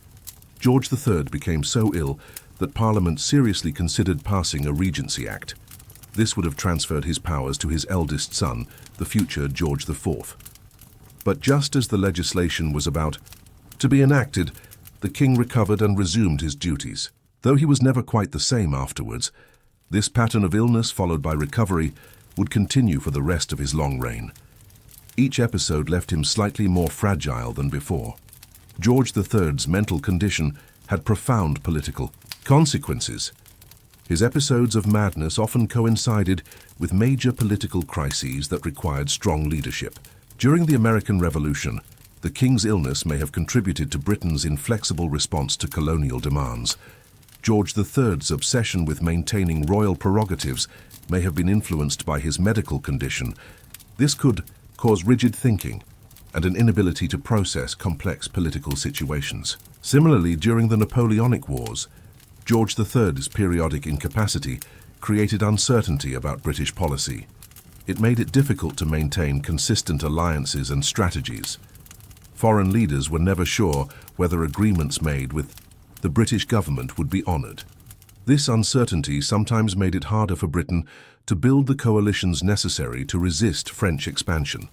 George III became so ill that Parliament seriously considered passing a Regency Act. This would have transferred his powers to his eldest son, the future George IV. But just as the legislation was about to be enacted, the king recovered and resumed his duties. Though he was never quite the same afterwards, this pattern of illness followed by recovery would continue for the rest of his long reign. Each episode left him slightly more fragile than before. George III's mental condition had profound political consequences. His episodes of madness often coincided with major political crises that required strong leadership. During the American Revolution, the king's illness may have contributed to Britain's inflexible response to colonial demands. George III's obsession with maintaining royal prerogatives may have been influenced by his medical condition. This could cause rigid thinking and an inability to process complex political situations. Similarly, during the Napoleonic Wars, George III's periodic incapacity created uncertainty about British policy. It made it difficult to maintain consistent alliances and strategies. Foreign leaders were never sure whether agreements made with the British government would be honoured. This uncertainty sometimes made it harder for Britain to build the coalitions necessary to resist French expansion.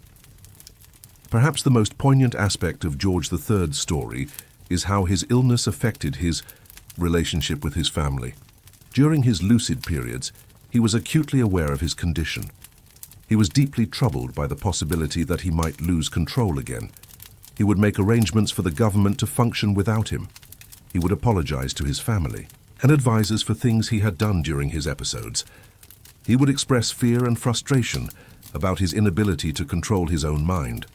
Perhaps the most poignant aspect of George III's story is how his illness affected his relationship with his family. During his lucid periods, he was acutely aware of his condition. He was deeply troubled by the possibility that he might lose control again. He would make arrangements for the government to function without him. He would apologize to his family and advisors for things he had done during his episodes. He would express fear and frustration about his inability to control his own mind.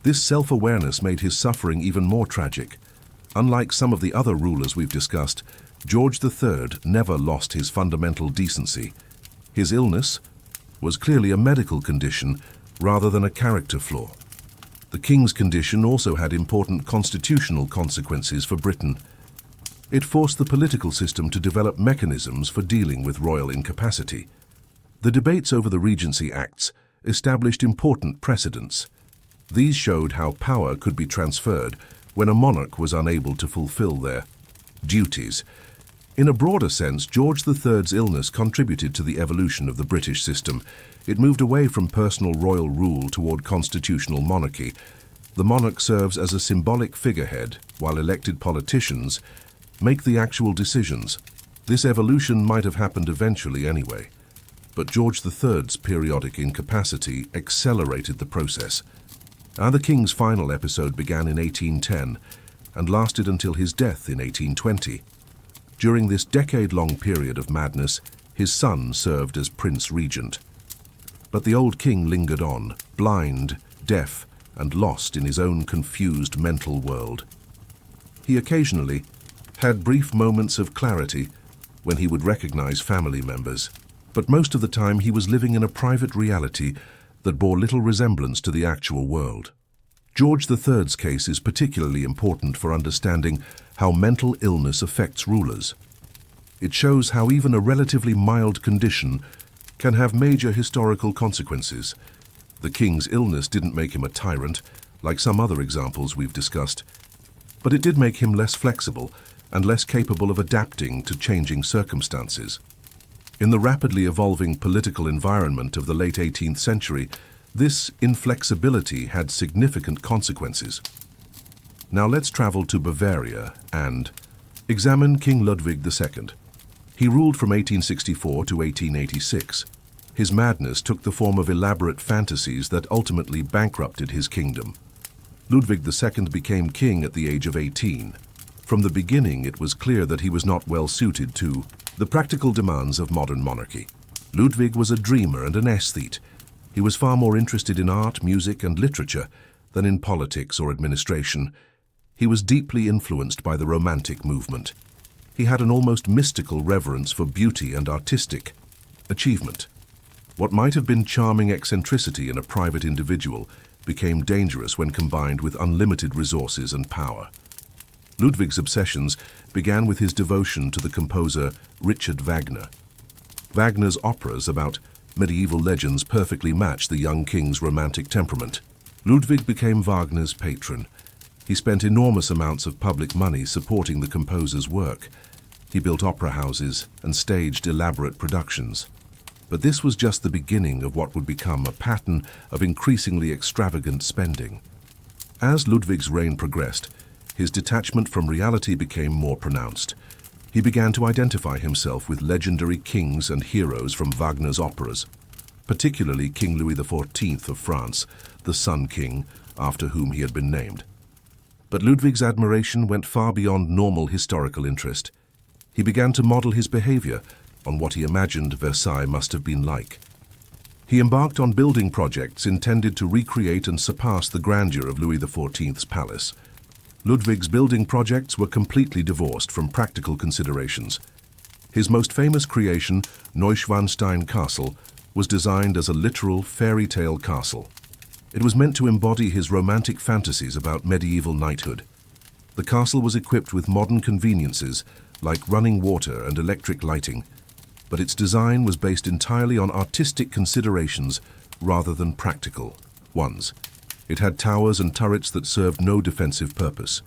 This self-awareness made his suffering even more tragic. Unlike some of the other rulers we've discussed, George III never lost his fundamental decency. His illness was clearly a medical condition rather than a character flaw. The king's condition also had important constitutional consequences for Britain. It forced the political system to develop mechanisms for dealing with royal incapacity. The debates over the Regency Acts established important precedents. These showed how power could be transferred when a monarch was unable to fulfill their duties. In a broader sense, George III's illness contributed to the evolution of the British system. It moved away from personal royal rule toward constitutional monarchy. The monarch serves as a symbolic figurehead, while elected politicians make the actual decisions. This evolution might have happened eventually anyway, but George III's periodic incapacity accelerated the process. The King's final episode began in 1810 and lasted until his death in 1820. During this decade-long period of madness, his son served as Prince Regent. But the old king lingered on, blind, deaf, and lost in his own confused mental world. He occasionally had brief moments of clarity when he would recognize family members, but most of the time he was living in a private reality that bore little resemblance to the actual world. George III's case is particularly important for understanding how mental illness affects rulers. It shows how even a relatively mild condition can have major historical consequences. The king's illness didn't make him a tyrant, like some other examples we've discussed, but it did make him less flexible and less capable of adapting to changing circumstances. In the rapidly evolving political environment of the late 18th century, this inflexibility had significant consequences. Now let's travel to Bavaria and examine King Ludwig II. He ruled from 1864 to 1886. His madness took the form of elaborate fantasies that ultimately bankrupted his kingdom. Ludwig II became king at the age of 18. From the beginning, it was clear that he was not well suited to the practical demands of modern monarchy. Ludwig was a dreamer and an aesthete. He was far more interested in art, music, and literature than in politics or administration. He was deeply influenced by the Romantic movement. He had an almost mystical reverence for beauty and artistic achievement. What might have been charming eccentricity in a private individual became dangerous when combined with unlimited resources and power. Ludwig's obsessions began with his devotion to the composer Richard Wagner. Wagner's operas about medieval legends perfectly matched the young king's romantic temperament. Ludwig became Wagner's patron. He spent enormous amounts of public money supporting the composer's work. He built opera houses and staged elaborate productions. But this was just the beginning of what would become a pattern of increasingly extravagant spending. As Ludwig's reign progressed, his detachment from reality became more pronounced. He began to identify himself with legendary kings and heroes from Wagner's operas, particularly King Louis XIV of France, the Sun King, after whom he had been named. But Ludwig's admiration went far beyond normal historical interest. He began to model his behavior on what he imagined Versailles must have been like. He embarked on building projects intended to recreate and surpass the grandeur of Louis XIV's palace. Ludwig's building projects were completely divorced from practical considerations. His most famous creation, Neuschwanstein Castle, was designed as a literal fairy tale castle. It was meant to embody his romantic fantasies about medieval knighthood. The castle was equipped with modern conveniences like running water and electric lighting, but its design was based entirely on artistic considerations rather than practical ones. It had towers and turrets that served no defensive purpose.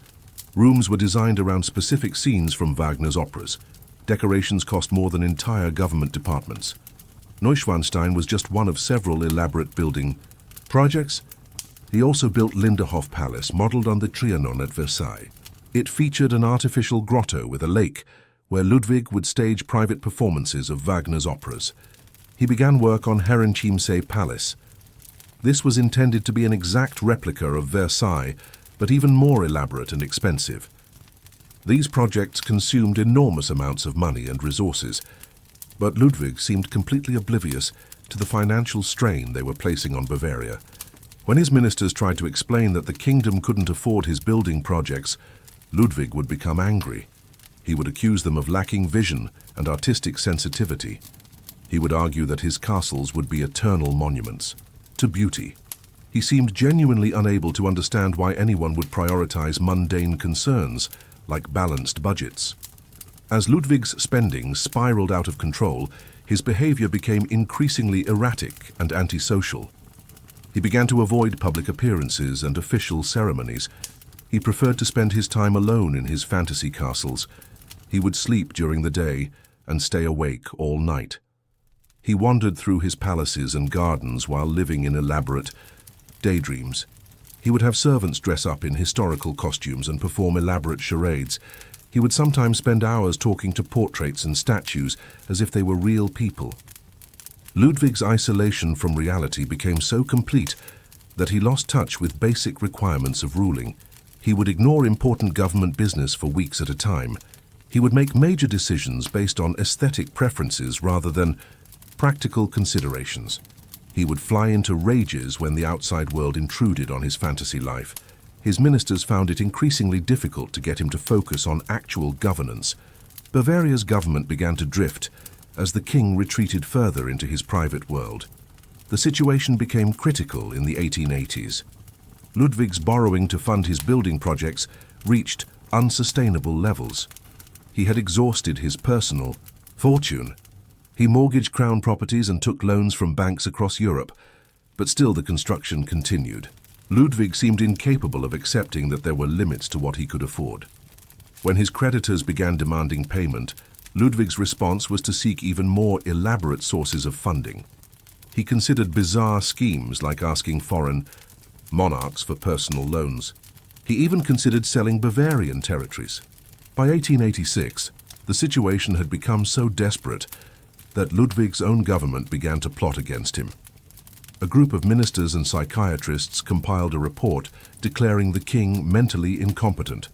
Rooms were designed around specific scenes from Wagner's operas. Decorations cost more than entire government departments. Neuschwanstein was just one of several elaborate building projects. He also built Linderhof Palace, modeled on the Trianon at Versailles. It featured an artificial grotto with a lake where Ludwig would stage private performances of Wagner's operas. He began work on Herrenchiemsee Palace. This was intended to be an exact replica of Versailles, but even more elaborate and expensive. These projects consumed enormous amounts of money and resources, but Ludwig seemed completely oblivious to the financial strain they were placing on Bavaria. When his ministers tried to explain that the kingdom couldn't afford his building projects, Ludwig would become angry. He would accuse them of lacking vision and artistic sensitivity. He would argue that his castles would be eternal monuments to beauty. He seemed genuinely unable to understand why anyone would prioritize mundane concerns like balanced budgets. As Ludwig's spending spiraled out of control, his behavior became increasingly erratic and antisocial. He began to avoid public appearances and official ceremonies. He preferred to spend his time alone in his fantasy castles. He would sleep during the day and stay awake all night. He wandered through his palaces and gardens while living in elaborate daydreams. He would have servants dress up in historical costumes and perform elaborate charades. He would sometimes spend hours talking to portraits and statues as if they were real people. Ludwig's isolation from reality became so complete that he lost touch with basic requirements of ruling. He would ignore important government business for weeks at a time. He would make major decisions based on aesthetic preferences rather than practical considerations. He would fly into rages when the outside world intruded on his fantasy life. His ministers found it increasingly difficult to get him to focus on actual governance. Bavaria's government began to drift as the king retreated further into his private world. The situation became critical in the 1880s. Ludwig's borrowing to fund his building projects reached unsustainable levels. He had exhausted his personal fortune. He mortgaged crown properties and took loans from banks across Europe, but still the construction continued. Ludwig seemed incapable of accepting that there were limits to what he could afford. When his creditors began demanding payment, Ludwig's response was to seek even more elaborate sources of funding. He considered bizarre schemes like asking foreign monarchs for personal loans. He even considered selling Bavarian territories. By 1886, the situation had become so desperate that Ludwig's own government began to plot against him. A group of ministers and psychiatrists compiled a report declaring the king mentally incompetent.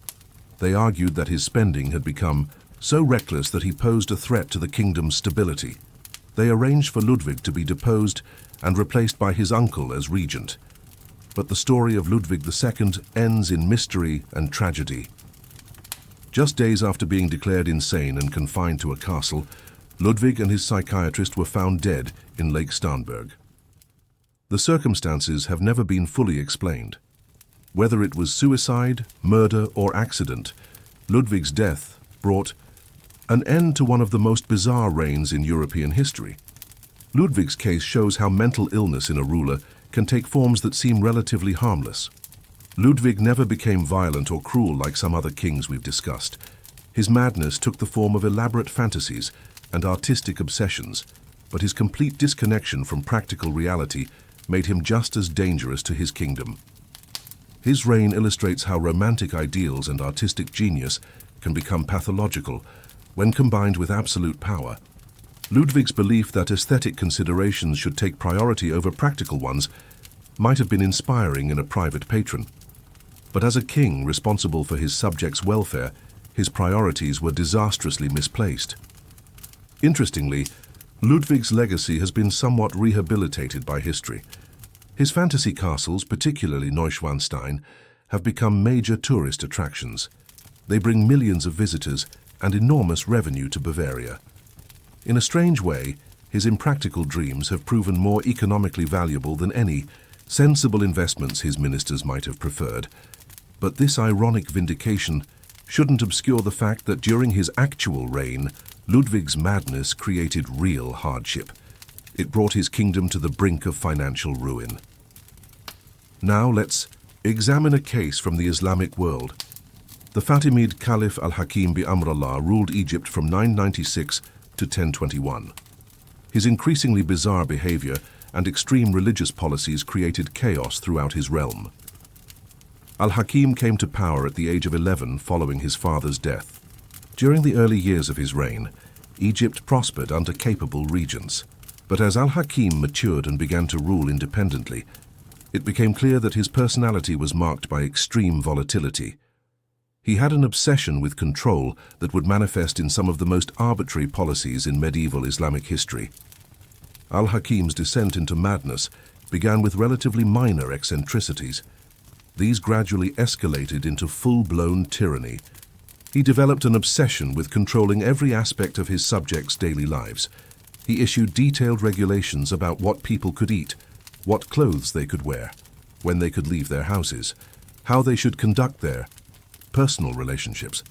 They argued that his spending had become so reckless that he posed a threat to the kingdom's stability. They arranged for Ludwig to be deposed and replaced by his uncle as regent. But the story of Ludwig II ends in mystery and tragedy. Just days after being declared insane and confined to a castle, Ludwig and his psychiatrist were found dead in Lake Starnberg. The circumstances have never been fully explained. Whether it was suicide, murder, or accident, Ludwig's death brought an end to one of the most bizarre reigns in European history. Ludwig's case shows how mental illness in a ruler can take forms that seem relatively harmless. Ludwig never became violent or cruel like some other kings we've discussed. His madness took the form of elaborate fantasies and artistic obsessions, but his complete disconnection from practical reality made him just as dangerous to his kingdom. His reign illustrates how romantic ideals and artistic genius can become pathological when combined with absolute power. Ludwig's belief that aesthetic considerations should take priority over practical ones might have been inspiring in a private patron. But as a king responsible for his subjects' welfare, his priorities were disastrously misplaced. Interestingly, Ludwig's legacy has been somewhat rehabilitated by history. His fantasy castles, particularly Neuschwanstein, have become major tourist attractions. They bring millions of visitors and enormous revenue to Bavaria. In a strange way, his impractical dreams have proven more economically valuable than any sensible investments his ministers might have preferred. But this ironic vindication shouldn't obscure the fact that during his actual reign, Ludwig's madness created real hardship. It brought his kingdom to the brink of financial ruin. Now let's examine a case from the Islamic world. The Fatimid Caliph al-Hakim bi Amrullah ruled Egypt from 996 to 1021. His increasingly bizarre behavior and extreme religious policies created chaos throughout his realm. Al-Hakim came to power at the age of 11 following his father's death. During the early years of his reign, Egypt prospered under capable regents. But as Al-Hakim matured and began to rule independently, it became clear that his personality was marked by extreme volatility. He had an obsession with control that would manifest in some of the most arbitrary policies in medieval Islamic history. Al-Hakim's descent into madness began with relatively minor eccentricities. These gradually escalated into full-blown tyranny. He developed an obsession with controlling every aspect of his subjects' daily lives. He issued detailed regulations about what people could eat, what clothes they could wear, when they could leave their houses, how they should conduct their personal relationships.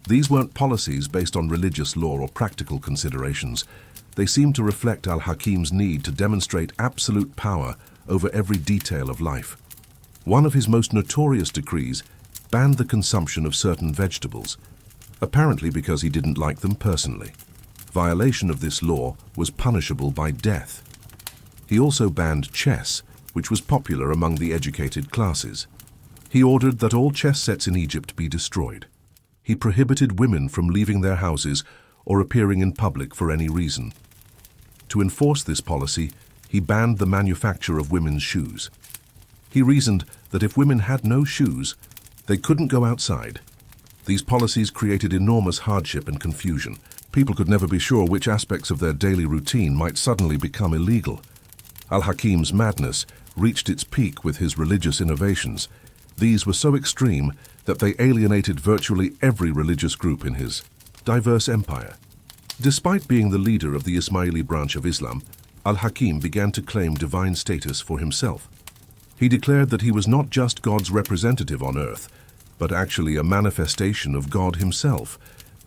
These weren't policies based on religious law or practical considerations. They seemed to reflect Al-Hakim's need to demonstrate absolute power over every detail of life. One of his most notorious decrees banned the consumption of certain vegetables. apparently because he didn't like them personally. Violation of this law was punishable by death. He also banned chess, which was popular among the educated classes. He ordered that all chess sets in Egypt be destroyed. He prohibited women from leaving their houses or appearing in public for any reason. To enforce this policy, he banned the manufacture of women's shoes. He reasoned that if women had no shoes, they couldn't go outside. These policies created enormous hardship and confusion. People could never be sure which aspects of their daily routine might suddenly become illegal. Al-Hakim's madness reached its peak with his religious innovations. These were so extreme that they alienated virtually every religious group in his diverse empire. Despite being the leader of the Ismaili branch of Islam, Al-Hakim began to claim divine status for himself. He declared that he was not just God's representative on earth, but actually a manifestation of God himself.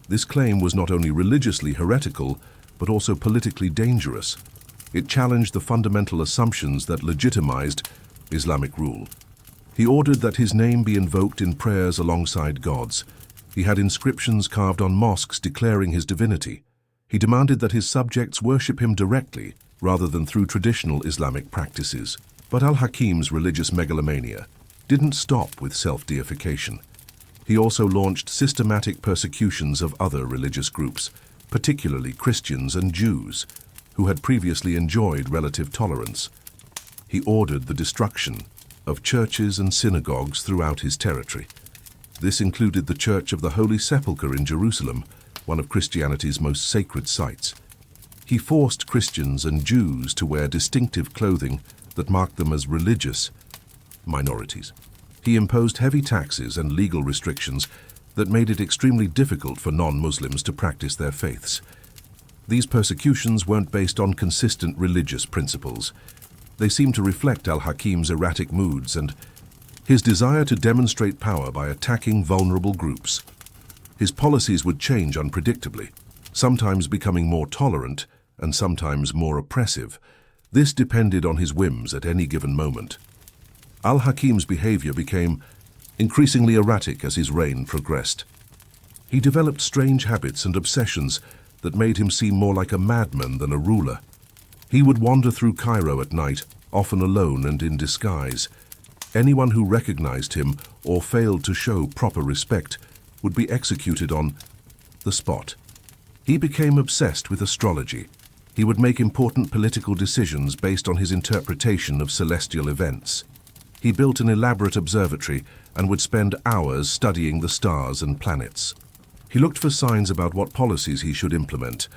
This claim was not only religiously heretical, but also politically dangerous. It challenged the fundamental assumptions that legitimized Islamic rule. He ordered that his name be invoked in prayers alongside God's. He had inscriptions carved on mosques declaring his divinity. He demanded that his subjects worship him directly, rather than through traditional Islamic practices. But Al-Hakim's religious megalomania didn't stop with self-deification. He also launched systematic persecutions of other religious groups, particularly Christians and Jews, who had previously enjoyed relative tolerance. He ordered the destruction of churches and synagogues throughout his territory. This included the Church of the Holy Sepulchre in Jerusalem, one of Christianity's most sacred sites. He forced Christians and Jews to wear distinctive clothing that marked them as religious minorities. He imposed heavy taxes and legal restrictions that made it extremely difficult for non-Muslims to practice their faiths. These persecutions weren't based on consistent religious principles. They seemed to reflect Al-Hakim's erratic moods and his desire to demonstrate power by attacking vulnerable groups. His policies would change unpredictably, sometimes becoming more tolerant and sometimes more oppressive. This depended on his whims at any given moment. Al-Hakim's behavior became increasingly erratic as his reign progressed. He developed strange habits and obsessions that made him seem more like a madman than a ruler. He would wander through Cairo at night, often alone and in disguise. Anyone who recognized him or failed to show proper respect would be executed on the spot. He became obsessed with astrology. He would make important political decisions based on his interpretation of celestial events. He built an elaborate observatory and would spend hours studying the stars and planets. He looked for signs about what policies he should implement.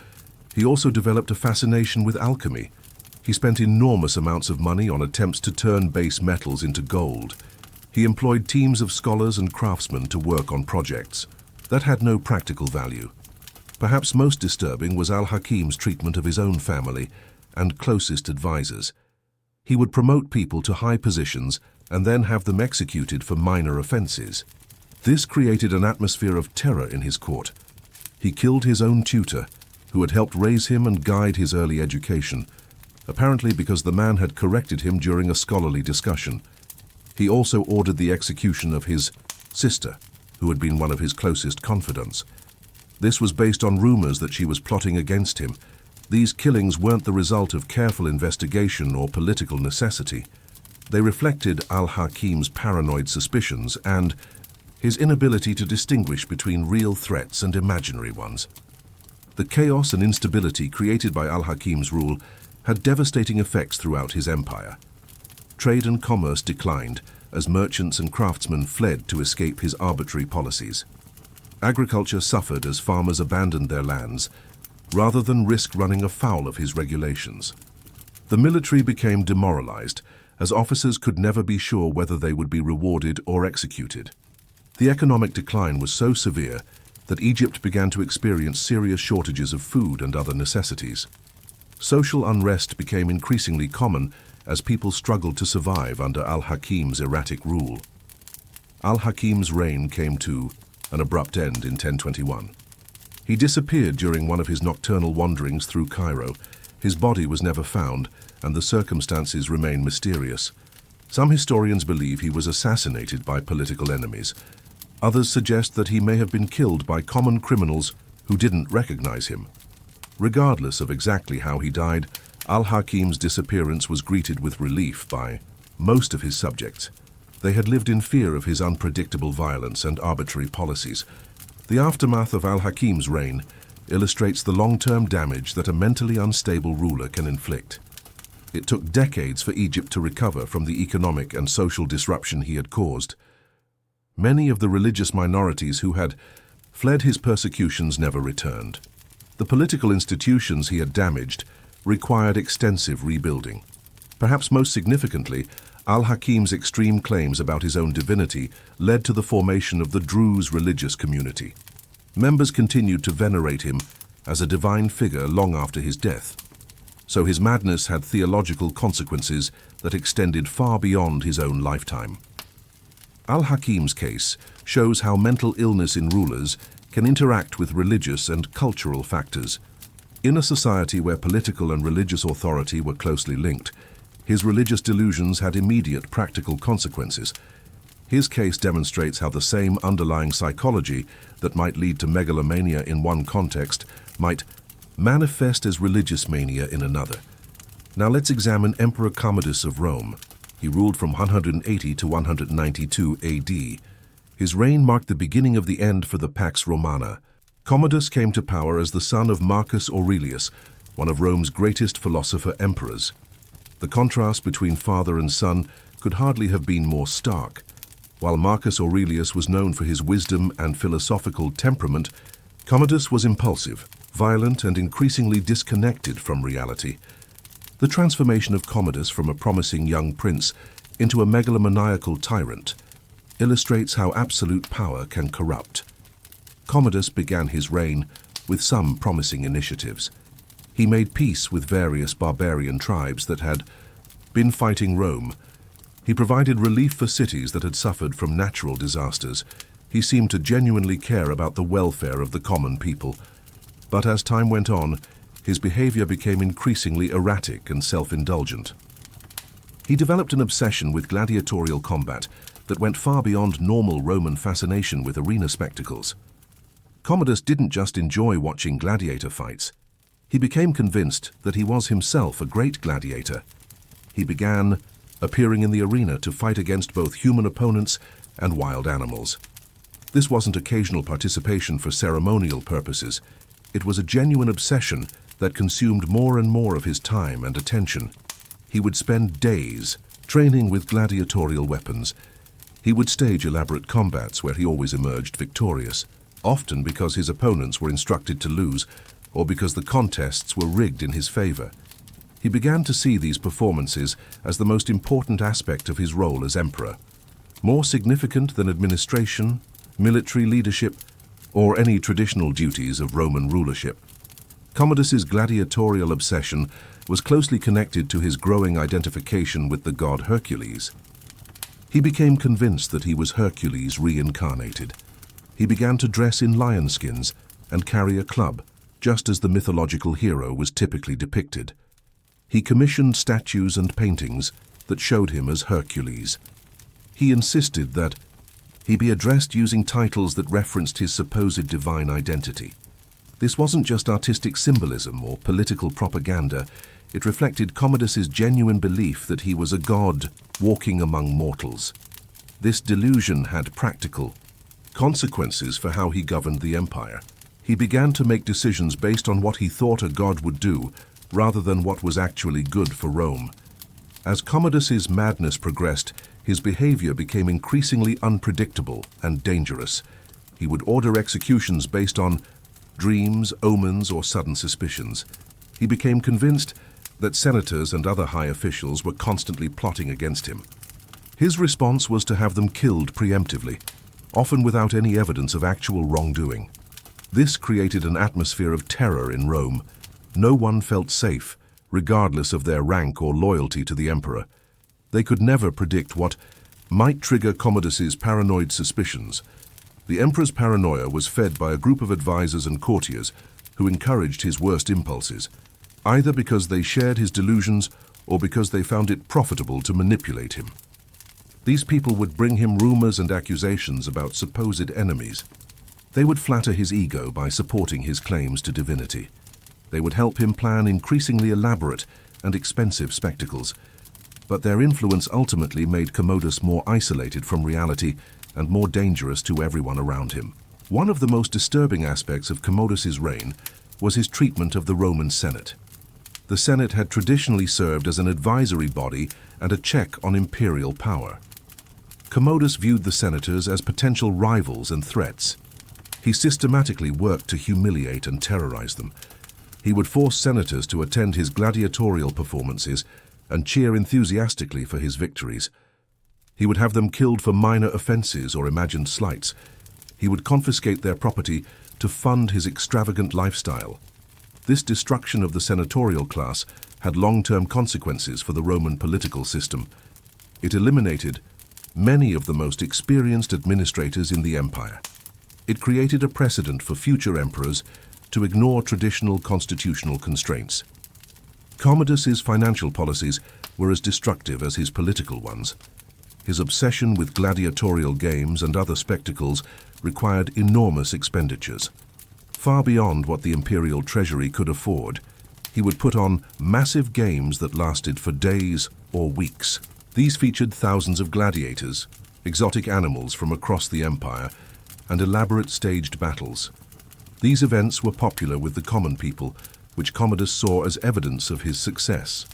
He also developed a fascination with alchemy. He spent enormous amounts of money on attempts to turn base metals into gold. He employed teams of scholars and craftsmen to work on projects that had no practical value. Perhaps most disturbing was Al-Hakim's treatment of his own family and closest advisors. He would promote people to high positions and then have them executed for minor offenses. This created an atmosphere of terror in his court. He killed his own tutor, who had helped raise him and guide his early education, apparently because the man had corrected him during a scholarly discussion. He also ordered the execution of his sister, who had been one of his closest confidants. This was based on rumors that she was plotting against him. These killings weren't the result of careful investigation or political necessity. They reflected Al-Hakim's paranoid suspicions and his inability to distinguish between real threats and imaginary ones. The chaos and instability created by Al-Hakim's rule had devastating effects throughout his empire. Trade and commerce declined as merchants and craftsmen fled to escape his arbitrary policies. Agriculture suffered as farmers abandoned their lands, rather than risk running afoul of his regulations. The military became demoralized, as officers could never be sure whether they would be rewarded or executed. The economic decline was so severe that Egypt began to experience serious shortages of food and other necessities. Social unrest became increasingly common as people struggled to survive under Al-Hakim's erratic rule. Al-Hakim's reign came to an abrupt end in 1021. He disappeared during one of his nocturnal wanderings through Cairo. His body was never found, and the circumstances remain mysterious. Some historians believe he was assassinated by political enemies. Others suggest that he may have been killed by common criminals who didn't recognize him. Regardless of exactly how he died, al-Hakim's disappearance was greeted with relief by most of his subjects. They had lived in fear of his unpredictable violence and arbitrary policies. The aftermath of al-Hakim's reign illustrates the long-term damage that a mentally unstable ruler can inflict. It took decades for Egypt to recover from the economic and social disruption he had caused. Many of the religious minorities who had fled his persecutions never returned. The political institutions he had damaged required extensive rebuilding. Perhaps most significantly, al-Hakim's extreme claims about his own divinity led to the formation of the Druze religious community. Members continued to venerate him as a divine figure long after his death. So his madness had theological consequences that extended far beyond his own lifetime. Al-Hakim's case shows how mental illness in rulers can interact with religious and cultural factors. In a society where political and religious authority were closely linked, his religious delusions had immediate practical consequences. His case demonstrates how the same underlying psychology that might lead to megalomania in one context might manifest as religious mania in another. Now let's examine Emperor Commodus of Rome. He ruled from 180 to 192 AD. His reign marked the beginning of the end for the Pax Romana. Commodus came to power as the son of Marcus Aurelius, one of Rome's greatest philosopher-emperors. The contrast between father and son could hardly have been more stark. While Marcus Aurelius was known for his wisdom and philosophical temperament, Commodus was impulsive, violent, and increasingly disconnected from reality. The transformation of Commodus from a promising young prince into a megalomaniacal tyrant illustrates how absolute power can corrupt. Commodus began his reign with some promising initiatives. He made peace with various barbarian tribes that had been fighting Rome. He provided relief for cities that had suffered from natural disasters. He seemed to genuinely care about the welfare of the common people. But as time went on, his behavior became increasingly erratic and self-indulgent. He developed an obsession with gladiatorial combat that went far beyond normal Roman fascination with arena spectacles. Commodus didn't just enjoy watching gladiator fights. He became convinced that he was himself a great gladiator. He began appearing in the arena to fight against both human opponents and wild animals. This wasn't occasional participation for ceremonial purposes. It was a genuine obsession that consumed more and more of his time and attention. He would spend days training with gladiatorial weapons. He would stage elaborate combats where he always emerged victorious, often because his opponents were instructed to lose or because the contests were rigged in his favor. He began to see these performances as the most important aspect of his role as emperor, more significant than administration, military leadership, or any traditional duties of Roman rulership. Commodus's gladiatorial obsession was closely connected to his growing identification with the god Hercules. He became convinced that he was Hercules reincarnated. He began to dress in lion skins and carry a club, just as the mythological hero was typically depicted. He commissioned statues and paintings that showed him as Hercules. He insisted that he be addressed using titles that referenced his supposed divine identity. This wasn't just artistic symbolism or political propaganda. It reflected Commodus's genuine belief that he was a god walking among mortals. This delusion had practical consequences for how he governed the empire. He began to make decisions based on what he thought a god would do, rather than what was actually good for Rome. As Commodus's madness progressed, his behavior became increasingly unpredictable and dangerous. He would order executions based on dreams, omens, or sudden suspicions. He became convinced that senators and other high officials were constantly plotting against him. His response was to have them killed preemptively, often without any evidence of actual wrongdoing. This created an atmosphere of terror in Rome. No one felt safe, regardless of their rank or loyalty to the emperor. They could never predict what might trigger Commodus's paranoid suspicions. The emperor's paranoia was fed by a group of advisors and courtiers who encouraged his worst impulses, either because they shared his delusions or because they found it profitable to manipulate him. These people would bring him rumors and accusations about supposed enemies. They would flatter his ego by supporting his claims to divinity. They would help him plan increasingly elaborate and expensive spectacles. But their influence ultimately made Commodus more isolated from reality and more dangerous to everyone around him. One of the most disturbing aspects of Commodus's reign was his treatment of the Roman Senate. The Senate had traditionally served as an advisory body and a check on imperial power. Commodus viewed the senators as potential rivals and threats. He systematically worked to humiliate and terrorize them. He would force senators to attend his gladiatorial performances and cheer enthusiastically for his victories. He would have them killed for minor offenses or imagined slights. He would confiscate their property to fund his extravagant lifestyle. This destruction of the senatorial class had long-term consequences for the Roman political system. It eliminated many of the most experienced administrators in the empire. It created a precedent for future emperors to ignore traditional constitutional constraints. Commodus's financial policies were as destructive as his political ones. His obsession with gladiatorial games and other spectacles required enormous expenditures. Far beyond what the imperial treasury could afford, he would put on massive games that lasted for days or weeks. These featured thousands of gladiators, exotic animals from across the empire, and elaborate staged battles. These events were popular with the common people, which Commodus saw as evidence of his success.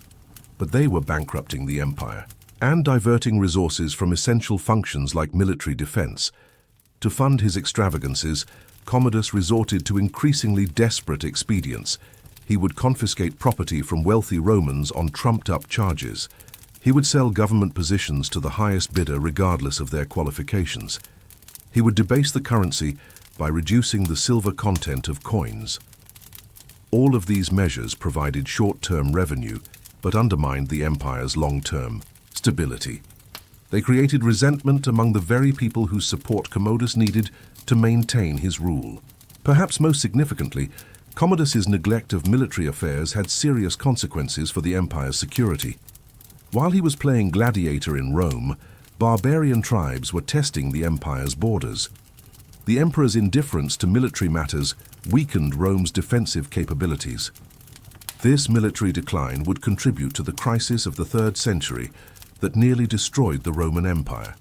But they were bankrupting the empire and diverting resources from essential functions like military defense. To fund his extravagances, Commodus resorted to increasingly desperate expedients. He would confiscate property from wealthy Romans on trumped-up charges. He would sell government positions to the highest bidder regardless of their qualifications. He would debase the currency by reducing the silver content of coins. All of these measures provided short-term revenue, but undermined the empire's long-term stability. They created resentment among the very people whose support Commodus needed to maintain his rule. Perhaps most significantly, Commodus's neglect of military affairs had serious consequences for the empire's security. While he was playing gladiator in Rome, barbarian tribes were testing the empire's borders. The emperor's indifference to military matters weakened Rome's defensive capabilities. This military decline would contribute to the crisis of the 3rd century that nearly destroyed the Roman Empire.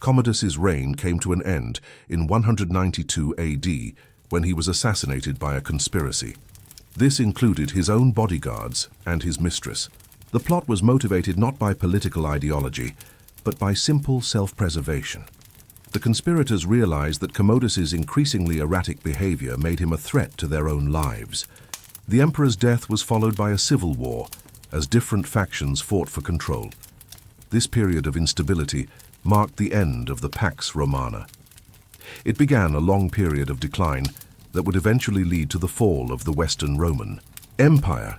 Commodus's reign came to an end in 192 AD when he was assassinated by a conspiracy. This included his own bodyguards and his mistress. The plot was motivated not by political ideology, but by simple self-preservation. The conspirators realized that Commodus's increasingly erratic behavior made him a threat to their own lives. The emperor's death was followed by a civil war, as different factions fought for control. This period of instability marked the end of the Pax Romana. It began a long period of decline that would eventually lead to the fall of the Western Roman Empire.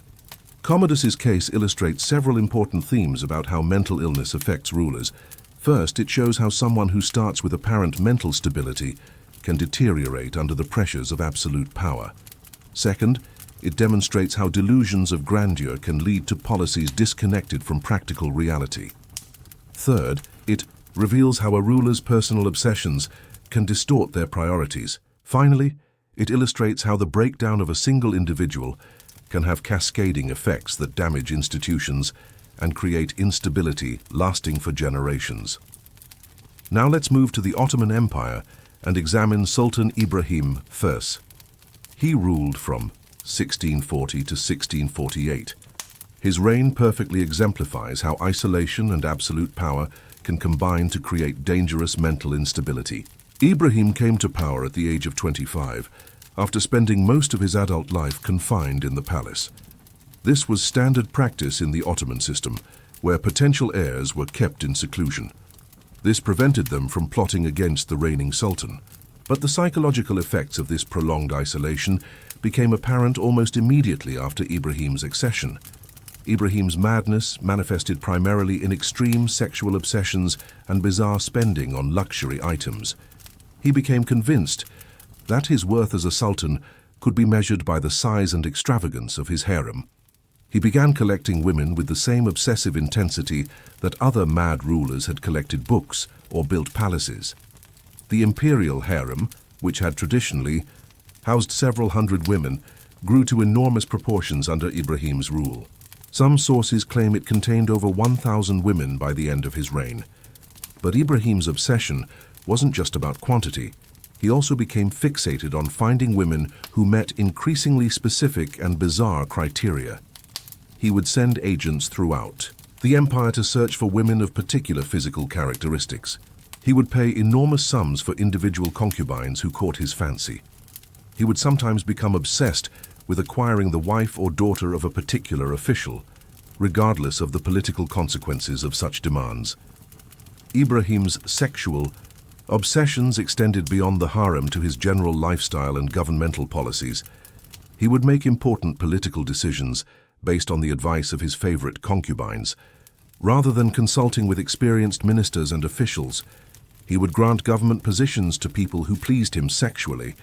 Commodus's case illustrates several important themes about how mental illness affects rulers. First, it shows how someone who starts with apparent mental stability can deteriorate under the pressures of absolute power. Second, it demonstrates how delusions of grandeur can lead to policies disconnected from practical reality. Third, it reveals how a ruler's personal obsessions can distort their priorities. Finally, it illustrates how the breakdown of a single individual can have cascading effects that damage institutions and create instability lasting for generations. Now let's move to the Ottoman Empire and examine Sultan Ibrahim I. He ruled from 1640 to 1648. His reign perfectly exemplifies how isolation and absolute power can combine to create dangerous mental instability. Ibrahim came to power at the age of 25, after spending most of his adult life confined in the palace. This was standard practice in the Ottoman system, where potential heirs were kept in seclusion. This prevented them from plotting against the reigning sultan. But the psychological effects of this prolonged isolation became apparent almost immediately after Ibrahim's accession. Ibrahim's madness manifested primarily in extreme sexual obsessions and bizarre spending on luxury items. He became convinced that his worth as a sultan could be measured by the size and extravagance of his harem. He began collecting women with the same obsessive intensity that other mad rulers had collected books or built palaces. The imperial harem, which had traditionally housed several hundred women, grew to enormous proportions under Ibrahim's rule. Some sources claim it contained over 1,000 women by the end of his reign. But Ibrahim's obsession wasn't just about quantity. He also became fixated on finding women who met increasingly specific and bizarre criteria. He would send agents throughout the empire to search for women of particular physical characteristics. He would pay enormous sums for individual concubines who caught his fancy. He would sometimes become obsessed with acquiring the wife or daughter of a particular official, regardless of the political consequences of such demands. Ibrahim's sexual obsessions extended beyond the harem to his general lifestyle and governmental policies. He would make important political decisions based on the advice of his favorite concubines. Rather than consulting with experienced ministers and officials, he would grant government positions to people who pleased him sexually,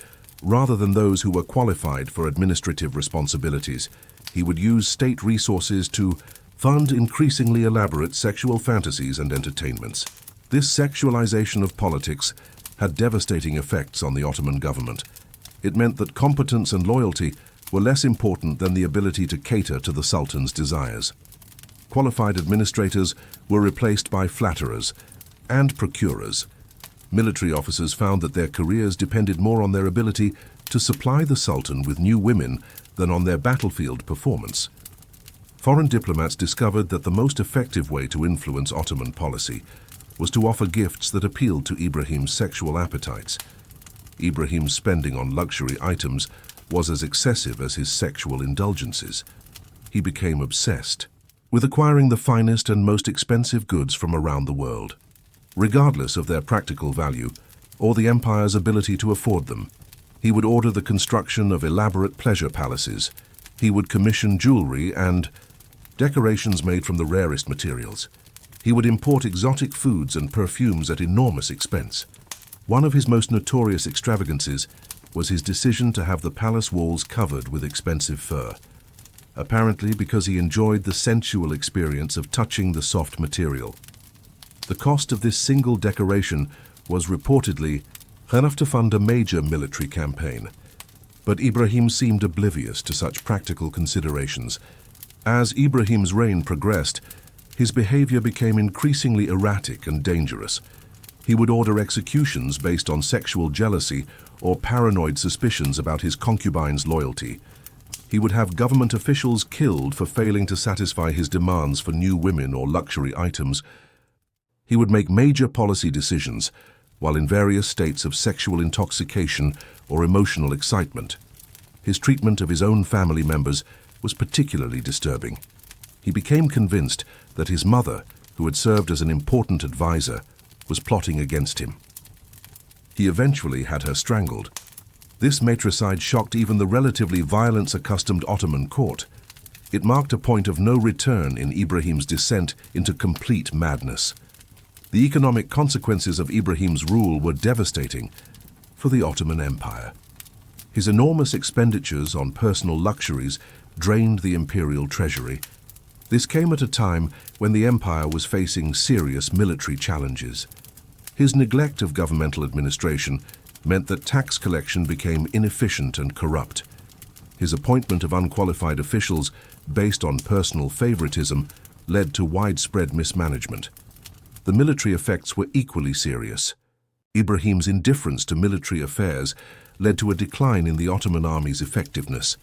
rather than those who were qualified for administrative responsibilities. He would use state resources to fund increasingly elaborate sexual fantasies and entertainments. This sexualization of politics had devastating effects on the Ottoman government. It meant that competence and loyalty were less important than the ability to cater to the Sultan's desires. Qualified administrators were replaced by flatterers and procurers. Military officers found that their careers depended more on their ability to supply the Sultan with new women than on their battlefield performance. Foreign diplomats discovered that the most effective way to influence Ottoman policy was to offer gifts that appealed to Ibrahim's sexual appetites. Ibrahim's spending on luxury items was as excessive as his sexual indulgences. He became obsessed with acquiring the finest and most expensive goods from around the world, regardless of their practical value or the empire's ability to afford them. He would order the construction of elaborate pleasure palaces. He would commission jewelry and decorations made from the rarest materials. He would import exotic foods and perfumes at enormous expense. One of his most notorious extravagances was his decision to have the palace walls covered with expensive fur, apparently because he enjoyed the sensual experience of touching the soft material. The cost of this single decoration was reportedly enough to fund a major military campaign. But Ibrahim seemed oblivious to such practical considerations. As Ibrahim's reign progressed, his behavior became increasingly erratic and dangerous. He would order executions based on sexual jealousy or paranoid suspicions about his concubine's loyalty. He would have government officials killed for failing to satisfy his demands for new women or luxury items. He would make major policy decisions while in various states of sexual intoxication or emotional excitement. His treatment of his own family members was particularly disturbing. He became convinced that his mother, who had served as an important advisor, was plotting against him. He eventually had her strangled. This matricide shocked even the relatively violence-accustomed Ottoman court. It marked a point of no return in Ibrahim's descent into complete madness. The economic consequences of Ibrahim's rule were devastating for the Ottoman Empire. His enormous expenditures on personal luxuries drained the imperial treasury. This came at a time when the empire was facing serious military challenges. His neglect of governmental administration meant that tax collection became inefficient and corrupt. His appointment of unqualified officials based on personal favoritism led to widespread mismanagement. The military effects were equally serious. Ibrahim's indifference to military affairs led to a decline in the Ottoman army's effectiveness.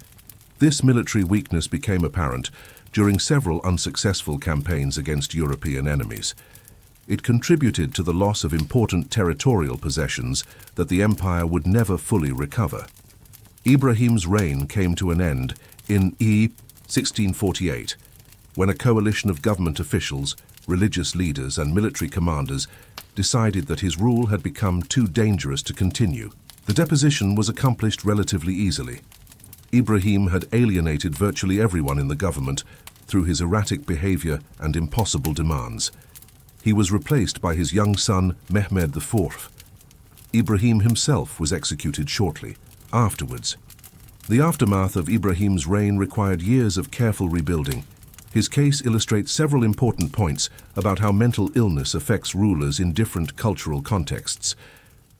This military weakness became apparent during several unsuccessful campaigns against European enemies. It contributed to the loss of important territorial possessions that the empire would never fully recover. Ibrahim's reign came to an end in 1648, when a coalition of government officials, religious leaders, and military commanders decided that his rule had become too dangerous to continue. The deposition was accomplished relatively easily. Ibrahim had alienated virtually everyone in the government through his erratic behavior and impossible demands. He was replaced by his young son, Mehmed IV. Ibrahim himself was executed shortly afterwards. The aftermath of Ibrahim's reign required years of careful rebuilding. His case illustrates several important points about how mental illness affects rulers in different cultural contexts.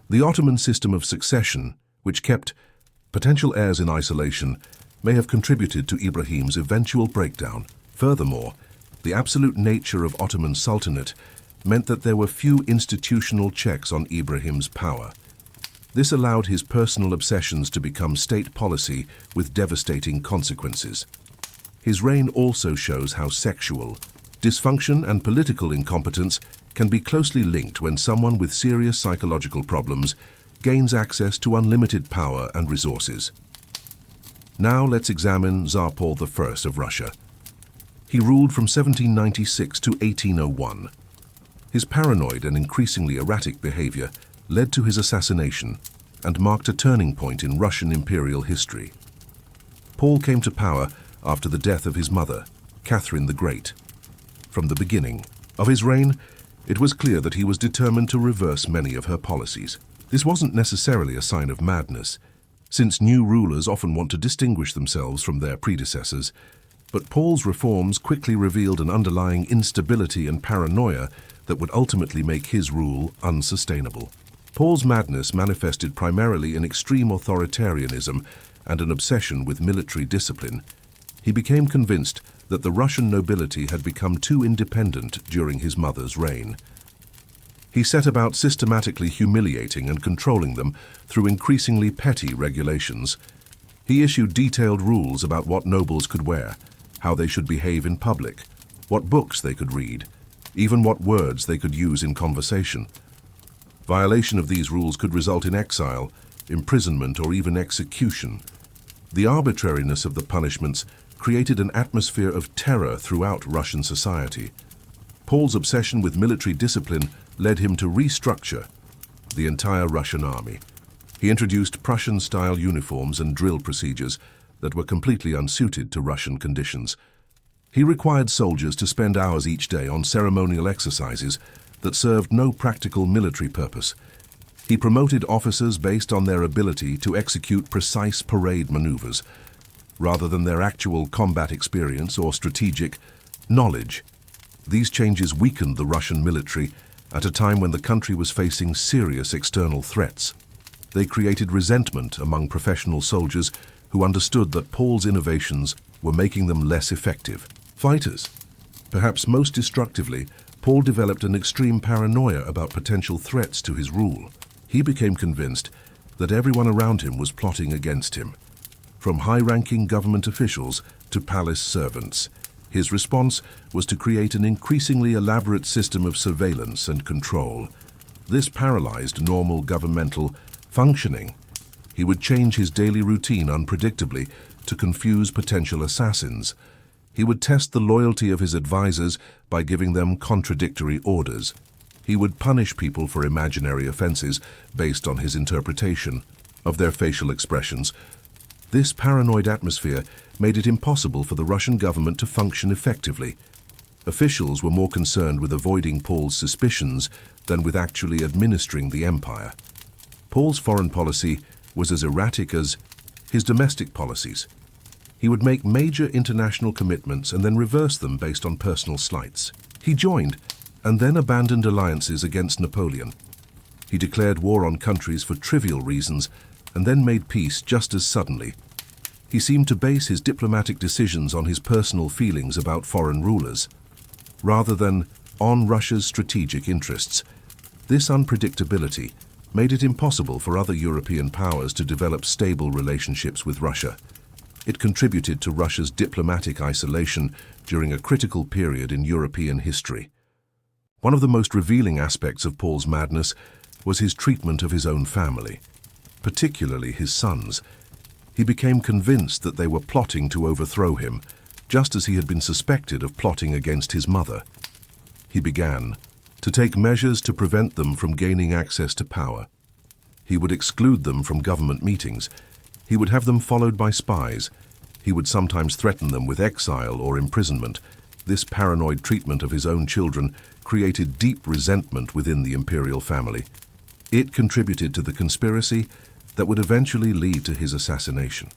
The Ottoman system of succession, which kept potential heirs in isolation, may have contributed to Ibrahim's eventual breakdown. Furthermore, the absolute nature of Ottoman Sultanate meant that there were few institutional checks on Ibrahim's power. This allowed his personal obsessions to become state policy with devastating consequences. His reign also shows how sexual dysfunction and political incompetence can be closely linked when someone with serious psychological problems gains access to unlimited power and resources. Now let's examine Tsar Paul I of Russia. He ruled from 1796 to 1801. His paranoid and increasingly erratic behavior led to his assassination and marked a turning point in Russian imperial history. Paul came to power after the death of his mother, Catherine the Great. From the beginning of his reign, it was clear that he was determined to reverse many of her policies. This wasn't necessarily a sign of madness, since new rulers often want to distinguish themselves from their predecessors, but Paul's reforms quickly revealed an underlying instability and paranoia that would ultimately make his rule unsustainable. Paul's madness manifested primarily in extreme authoritarianism and an obsession with military discipline. He became convinced that the Russian nobility had become too independent during his mother's reign. He set about systematically humiliating and controlling them through increasingly petty regulations. He issued detailed rules about what nobles could wear, how they should behave in public, what books they could read, even what words they could use in conversation. Violation of these rules could result in exile, imprisonment, or even execution. The arbitrariness of the punishments created an atmosphere of terror throughout Russian society. Paul's obsession with military discipline led him to restructure the entire Russian army. He introduced Prussian-style uniforms and drill procedures that were completely unsuited to Russian conditions. He required soldiers to spend hours each day on ceremonial exercises that served no practical military purpose. He promoted officers based on their ability to execute precise parade maneuvers, rather than their actual combat experience or strategic knowledge. These changes weakened the Russian military at a time when the country was facing serious external threats. They created resentment among professional soldiers who understood that Paul's innovations were making them less effective fighters. Perhaps most destructively, Paul developed an extreme paranoia about potential threats to his rule. He became convinced that everyone around him was plotting against him, from high-ranking government officials to palace servants. His response was to create an increasingly elaborate system of surveillance and control. This paralyzed normal governmental functioning. He would change his daily routine unpredictably to confuse potential assassins. He would test the loyalty of his advisors by giving them contradictory orders. He would punish people for imaginary offenses based on his interpretation of their facial expressions. This paranoid atmosphere made it impossible for the Russian government to function effectively. Officials were more concerned with avoiding Paul's suspicions than with actually administering the empire. Paul's foreign policy was as erratic as his domestic policies. He would make major international commitments and then reverse them based on personal slights. He joined and then abandoned alliances against Napoleon. He declared war on countries for trivial reasons and then made peace just as suddenly. He seemed to base his diplomatic decisions on his personal feelings about foreign rulers, rather than on Russia's strategic interests. This unpredictability made it impossible for other European powers to develop stable relationships with Russia. It contributed to Russia's diplomatic isolation during a critical period in European history. One of the most revealing aspects of Paul's madness was his treatment of his own family, particularly his sons. He became convinced that they were plotting to overthrow him, just as he had been suspected of plotting against his mother. He began to take measures to prevent them from gaining access to power. He would exclude them from government meetings. He would have them followed by spies. He would sometimes threaten them with exile or imprisonment. This paranoid treatment of his own children created deep resentment within the imperial family. It contributed to the conspiracy that would eventually lead to his assassination.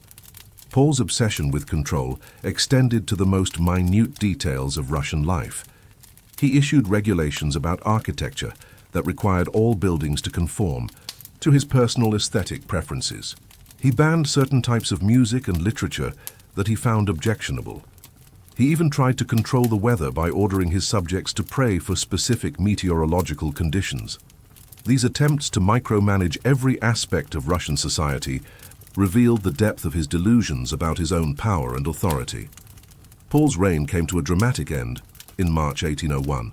Paul's obsession with control extended to the most minute details of Russian life. He issued regulations about architecture that required all buildings to conform to his personal aesthetic preferences. He banned certain types of music and literature that he found objectionable. He even tried to control the weather by ordering his subjects to pray for specific meteorological conditions. These attempts to micromanage every aspect of Russian society revealed the depth of his delusions about his own power and authority. Paul's reign came to a dramatic end in March 1801.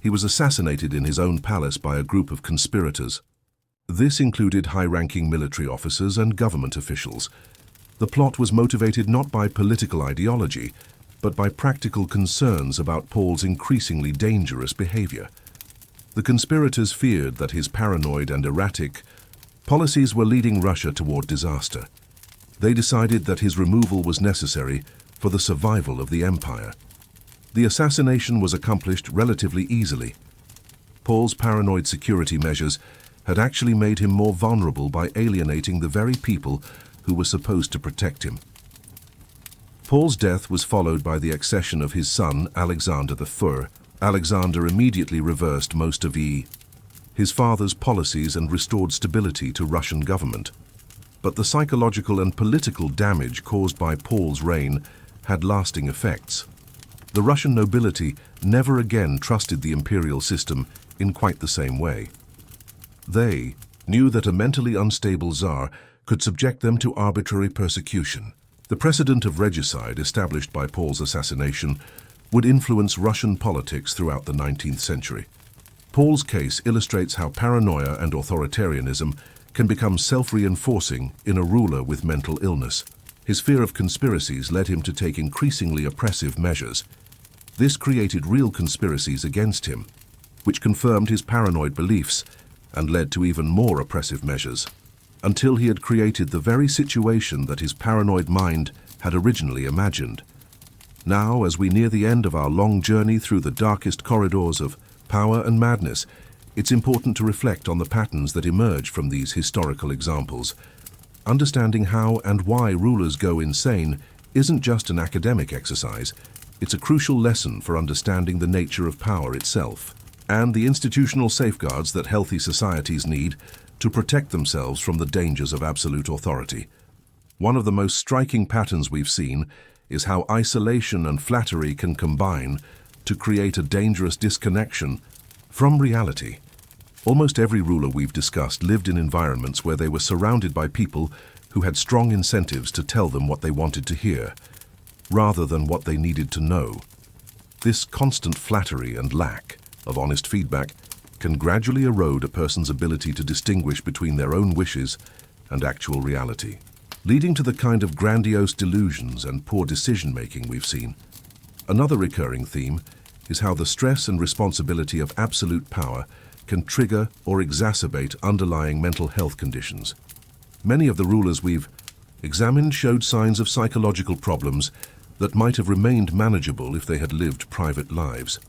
He was assassinated in his own palace by a group of conspirators. This included high-ranking military officers and government officials. The plot was motivated not by political ideology, but by practical concerns about Paul's increasingly dangerous behavior. The conspirators feared that his paranoid and erratic policies were leading Russia toward disaster. They decided that his removal was necessary for the survival of the empire. The assassination was accomplished relatively easily. Paul's paranoid security measures had actually made him more vulnerable by alienating the very people who were supposed to protect him. Paul's death was followed by the accession of his son, Alexander I. Alexander immediately reversed most of his father's policies and restored stability to Russian government. But the psychological and political damage caused by Paul's reign had lasting effects. The Russian nobility never again trusted the imperial system in quite the same way. They knew that a mentally unstable czar could subject them to arbitrary persecution. The precedent of regicide established by Paul's assassination would influence Russian politics throughout the 19th century. Paul's case illustrates how paranoia and authoritarianism can become self-reinforcing in a ruler with mental illness. His fear of conspiracies led him to take increasingly oppressive measures. This created real conspiracies against him, which confirmed his paranoid beliefs and led to even more oppressive measures, until he had created the very situation that his paranoid mind had originally imagined. Now, as we near the end of our long journey through the darkest corridors of power and madness, it's important to reflect on the patterns that emerge from these historical examples. Understanding how and why rulers go insane isn't just an academic exercise, it's a crucial lesson for understanding the nature of power itself and the institutional safeguards that healthy societies need to protect themselves from the dangers of absolute authority. One of the most striking patterns we've seen is how isolation and flattery can combine to create a dangerous disconnection from reality. Almost every ruler we've discussed lived in environments where they were surrounded by people who had strong incentives to tell them what they wanted to hear, rather than what they needed to know. This constant flattery and lack of honest feedback can gradually erode a person's ability to distinguish between their own wishes and actual reality, leading to the kind of grandiose delusions and poor decision-making we've seen. Another recurring theme is how the stress and responsibility of absolute power can trigger or exacerbate underlying mental health conditions. Many of the rulers we've examined showed signs of psychological problems that might have remained manageable if they had lived private lives.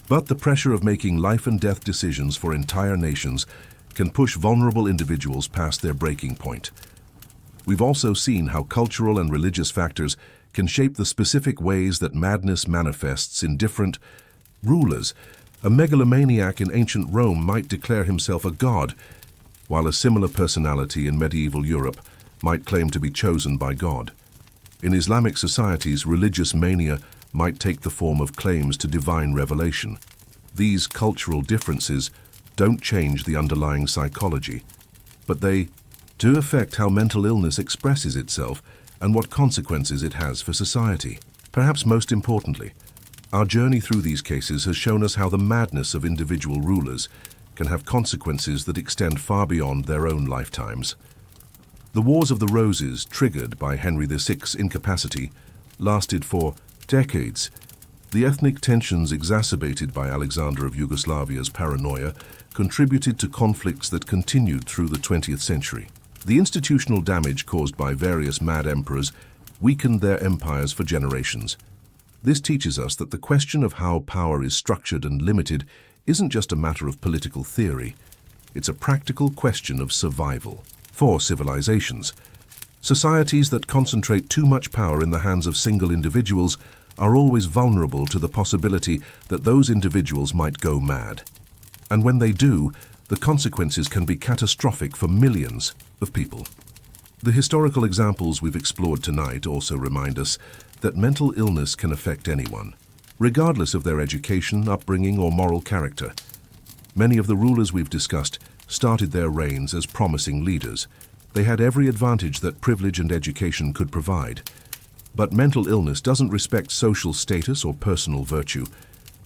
But the pressure of making life and death decisions for entire nations can push vulnerable individuals past their breaking point. We've also seen how cultural and religious factors can shape the specific ways that madness manifests in different rulers. A megalomaniac in ancient Rome might declare himself a god, while a similar personality in medieval Europe might claim to be chosen by God. In Islamic societies, religious mania might take the form of claims to divine revelation. These cultural differences don't change the underlying psychology, but they do affect how mental illness expresses itself and what consequences it has for society. Perhaps most importantly, our journey through these cases has shown us how the madness of individual rulers can have consequences that extend far beyond their own lifetimes. The Wars of the Roses, triggered by Henry VI's incapacity, lasted for decades. The ethnic tensions exacerbated by Alexander of Yugoslavia's paranoia contributed to conflicts that continued through the 20th century. The institutional damage caused by various mad emperors weakened their empires for generations. This teaches us that the question of how power is structured and limited isn't just a matter of political theory. It's a practical question of survival for civilizations. Societies that concentrate too much power in the hands of single individuals are always vulnerable to the possibility that those individuals might go mad. And when they do, the consequences can be catastrophic for millions of people. The historical examples we've explored tonight also remind us that mental illness can affect anyone, regardless of their education, upbringing, or moral character. Many of the rulers we've discussed started their reigns as promising leaders. They had every advantage that privilege and education could provide. But mental illness doesn't respect social status or personal virtue.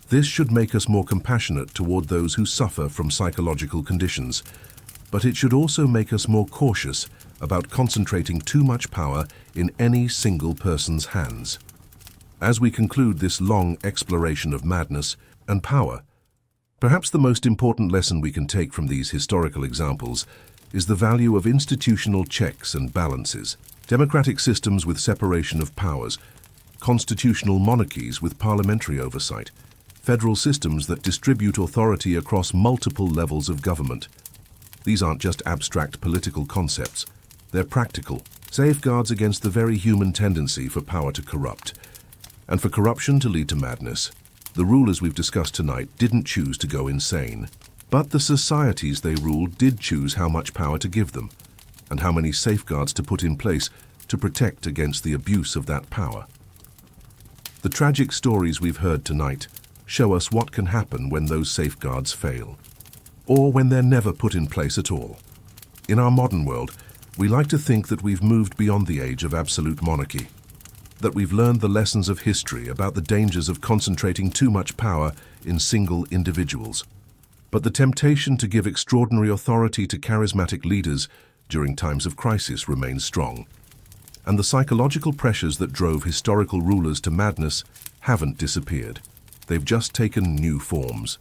This should make us more compassionate toward those who suffer from psychological conditions. But it should also make us more cautious about concentrating too much power in any single person's hands. As we conclude this long exploration of madness and power, perhaps the most important lesson we can take from these historical examples is the value of institutional checks and balances. Democratic systems with separation of powers, constitutional monarchies with parliamentary oversight, federal systems that distribute authority across multiple levels of government. These aren't just abstract political concepts. They're practical safeguards against the very human tendency for power to corrupt, and for corruption to lead to madness. The rulers we've discussed tonight didn't choose to go insane, but the societies they ruled did choose how much power to give them, and how many safeguards to put in place to protect against the abuse of that power. The tragic stories we've heard tonight show us what can happen when those safeguards fail, or when they're never put in place at all. In our modern world, we like to think that we've moved beyond the age of absolute monarchy, that we've learned the lessons of history about the dangers of concentrating too much power in single individuals. But the temptation to give extraordinary authority to charismatic leaders during times of crisis remains strong. And the psychological pressures that drove historical rulers to madness haven't disappeared. They've just taken new forms.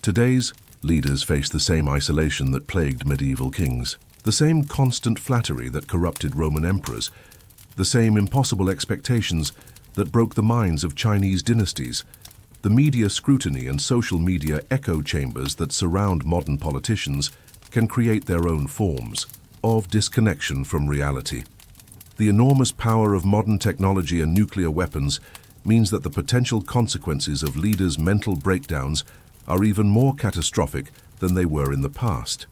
Today's leaders face the same isolation that plagued medieval kings, the same constant flattery that corrupted Roman emperors, the same impossible expectations that broke the minds of Chinese dynasties, the media scrutiny and social media echo chambers that surround modern politicians can create their own forms of disconnection from reality. The enormous power of modern technology and nuclear weapons means that the potential consequences of leaders' mental breakdowns are even more catastrophic than they were in the past.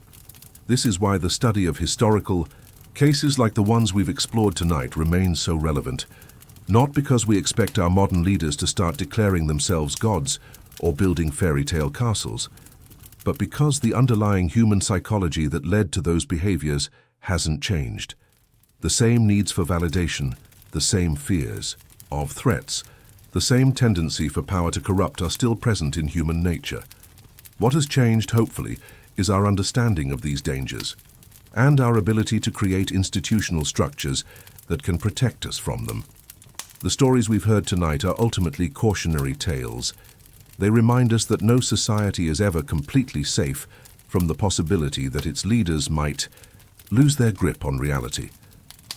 This is why the study of historical cases like the ones we've explored tonight remains so relevant, not because we expect our modern leaders to start declaring themselves gods or building fairy tale castles, but because the underlying human psychology that led to those behaviors hasn't changed. The same needs for validation, the same fears of threats, the same tendency for power to corrupt are still present in human nature. What has changed, hopefully, is our understanding of these dangers and our ability to create institutional structures that can protect us from them. The stories we've heard tonight are ultimately cautionary tales. They remind us that no society is ever completely safe from the possibility that its leaders might lose their grip on reality.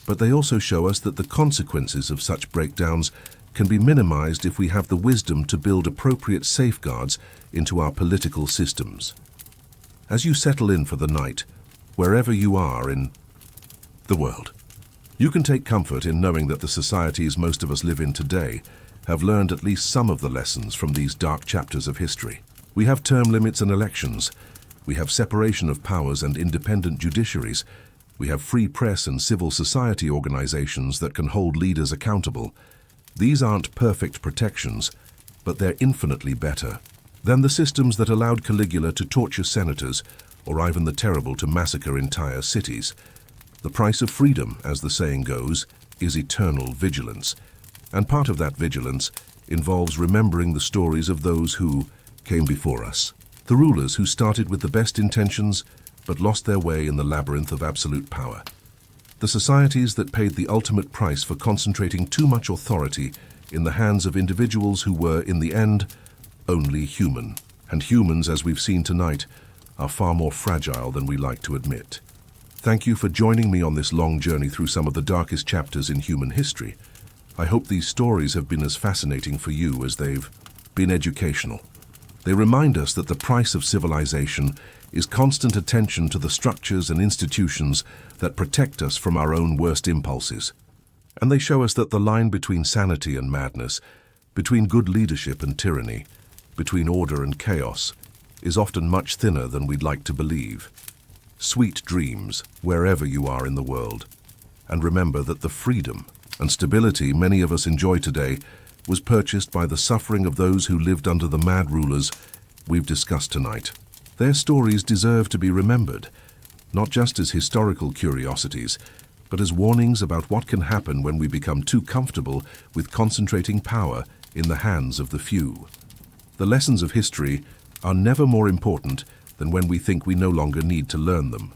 But they also show us that the consequences of such breakdowns can be minimized if we have the wisdom to build appropriate safeguards into our political systems. As you settle in for the night, wherever you are in the world, you can take comfort in knowing that the societies most of us live in today have learned at least some of the lessons from these dark chapters of history. We have term limits and elections. We have separation of powers and independent judiciaries. We have free press and civil society organizations that can hold leaders accountable. These aren't perfect protections, but they're infinitely better than the systems that allowed Caligula to torture senators or Ivan the Terrible to massacre entire cities. The price of freedom, as the saying goes, is eternal vigilance. And part of that vigilance involves remembering the stories of those who came before us. The rulers who started with the best intentions but lost their way in the labyrinth of absolute power. The societies that paid the ultimate price for concentrating too much authority in the hands of individuals who were, in the end, only human. And humans, as we've seen tonight, are far more fragile than we like to admit. Thank you for joining me on this long journey through some of the darkest chapters in human history. I hope these stories have been as fascinating for you as they've been educational. They remind us that the price of civilization is constant attention to the structures and institutions that protect us from our own worst impulses. And they show us that the line between sanity and madness, between good leadership and tyranny, between order and chaos, is often much thinner than we'd like to believe. Sweet dreams, wherever you are in the world. And remember that the freedom and stability many of us enjoy today was purchased by the suffering of those who lived under the mad rulers we've discussed tonight. Their stories deserve to be remembered, not just as historical curiosities, but as warnings about what can happen when we become too comfortable with concentrating power in the hands of the few. The lessons of history are never more important than when we think we no longer need to learn them.